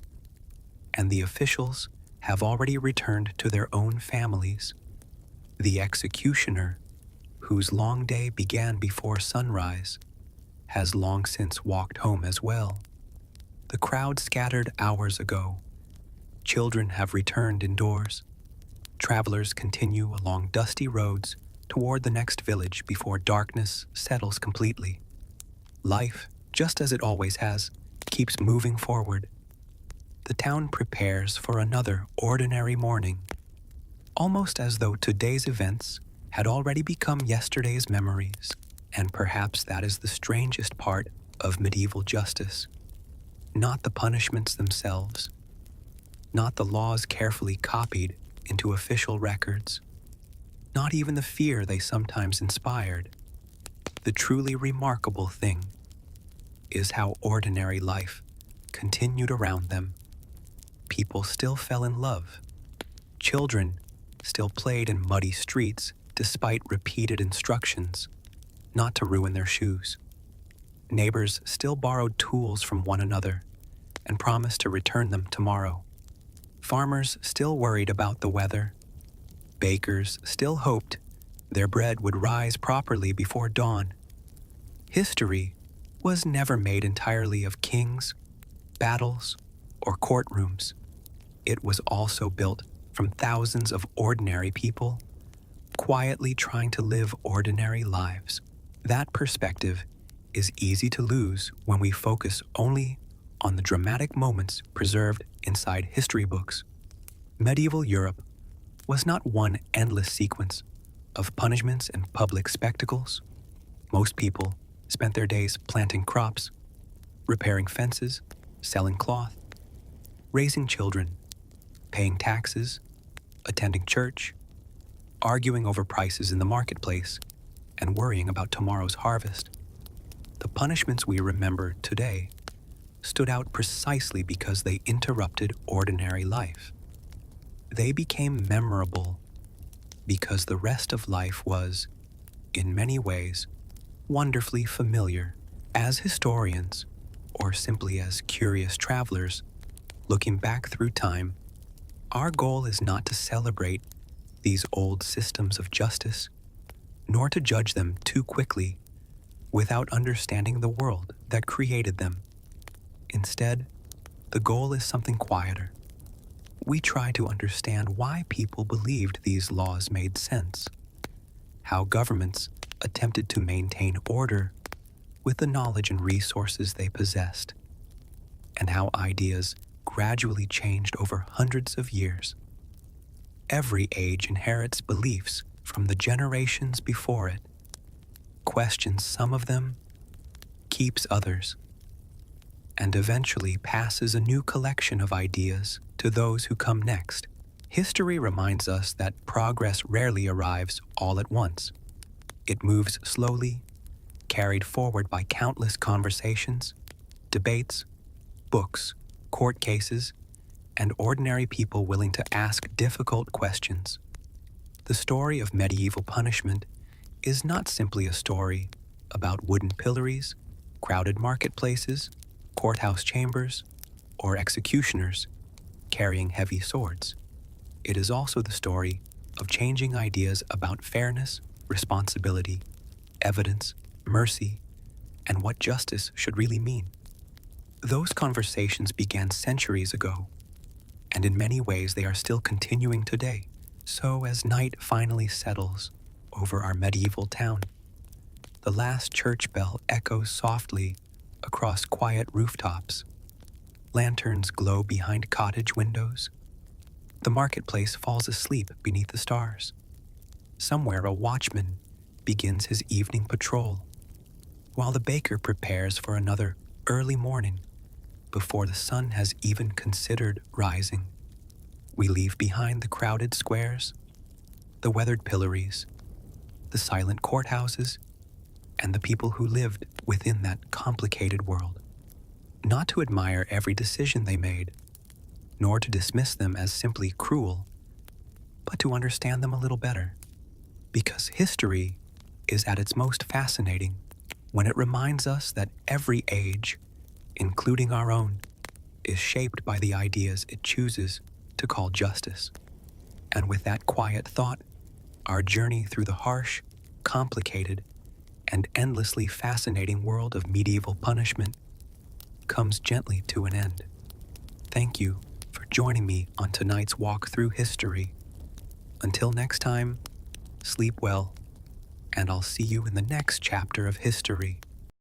and the officials have already returned to their own families. The executioner, whose long day began before sunrise, has long since walked home as well. The crowd scattered hours ago. Children have returned indoors. Travelers continue along dusty roads toward the next village before darkness settles completely. Life, just as it always has, keeps moving forward. The town prepares for another ordinary morning, almost as though today's events had already become yesterday's memories. And perhaps that is the strangest part of medieval justice. Not the punishments themselves, not the laws carefully copied into official records, not even the fear they sometimes inspired. The truly remarkable thing is how ordinary life continued around them. People still fell in love. Children still played in muddy streets despite repeated instructions not to ruin their shoes. Neighbors still borrowed tools from one another and promised to return them tomorrow. Farmers still worried about the weather. Bakers still hoped their bread would rise properly before dawn. History was never made entirely of kings, battles, or courtrooms. It was also built from thousands of ordinary people, quietly trying to live ordinary lives. That perspective is easy to lose when we focus only on the dramatic moments preserved inside history books. Medieval Europe was not one endless sequence of punishments and public spectacles. Most people spent their days planting crops, repairing fences, selling cloth, raising children, paying taxes, attending church, arguing over prices in the marketplace, and worrying about tomorrow's harvest. The punishments we remember today stood out precisely because they interrupted ordinary life. They became memorable because the rest of life was, in many ways, wonderfully familiar. As historians, or simply as curious travelers, looking back through time, our goal is not to celebrate these old systems of justice, nor to judge them too quickly without understanding the world that created them. Instead, the goal is something quieter. We try to understand why people believed these laws made sense, how governments attempted to maintain order with the knowledge and resources they possessed, and how ideas gradually changed over hundreds of years. Every age inherits beliefs from the generations before it, questions some of them, keeps others, and eventually passes a new collection of ideas to those who come next. History reminds us that progress rarely arrives all at once. It moves slowly, carried forward by countless conversations, debates, books, court cases, and ordinary people willing to ask difficult questions. The story of medieval punishment is not simply a story about wooden pillories, crowded marketplaces, courthouse chambers, or executioners carrying heavy swords. It is also the story of changing ideas about fairness, responsibility, evidence, mercy, and what justice should really mean. Those conversations began centuries ago, and in many ways they are still continuing today. So as night finally settles over our medieval town, the last church bell echoes softly across quiet rooftops. Lanterns glow behind cottage windows. The marketplace falls asleep beneath the stars. Somewhere a watchman begins his evening patrol, while the baker prepares for another early morning before the sun has even considered rising. We leave behind the crowded squares, the weathered pillories, the silent courthouses, and the people who lived within that complicated world. Not to admire every decision they made, nor to dismiss them as simply cruel, but to understand them a little better. Because history is at its most fascinating when it reminds us that every age, including our own, is shaped by the ideas it chooses to call justice. And with that quiet thought, our journey through the harsh, complicated, and endlessly fascinating world of medieval punishment comes gently to an end. Thank you for joining me on tonight's walk through history. Until next time, sleep well, and I'll see you in the next chapter of history.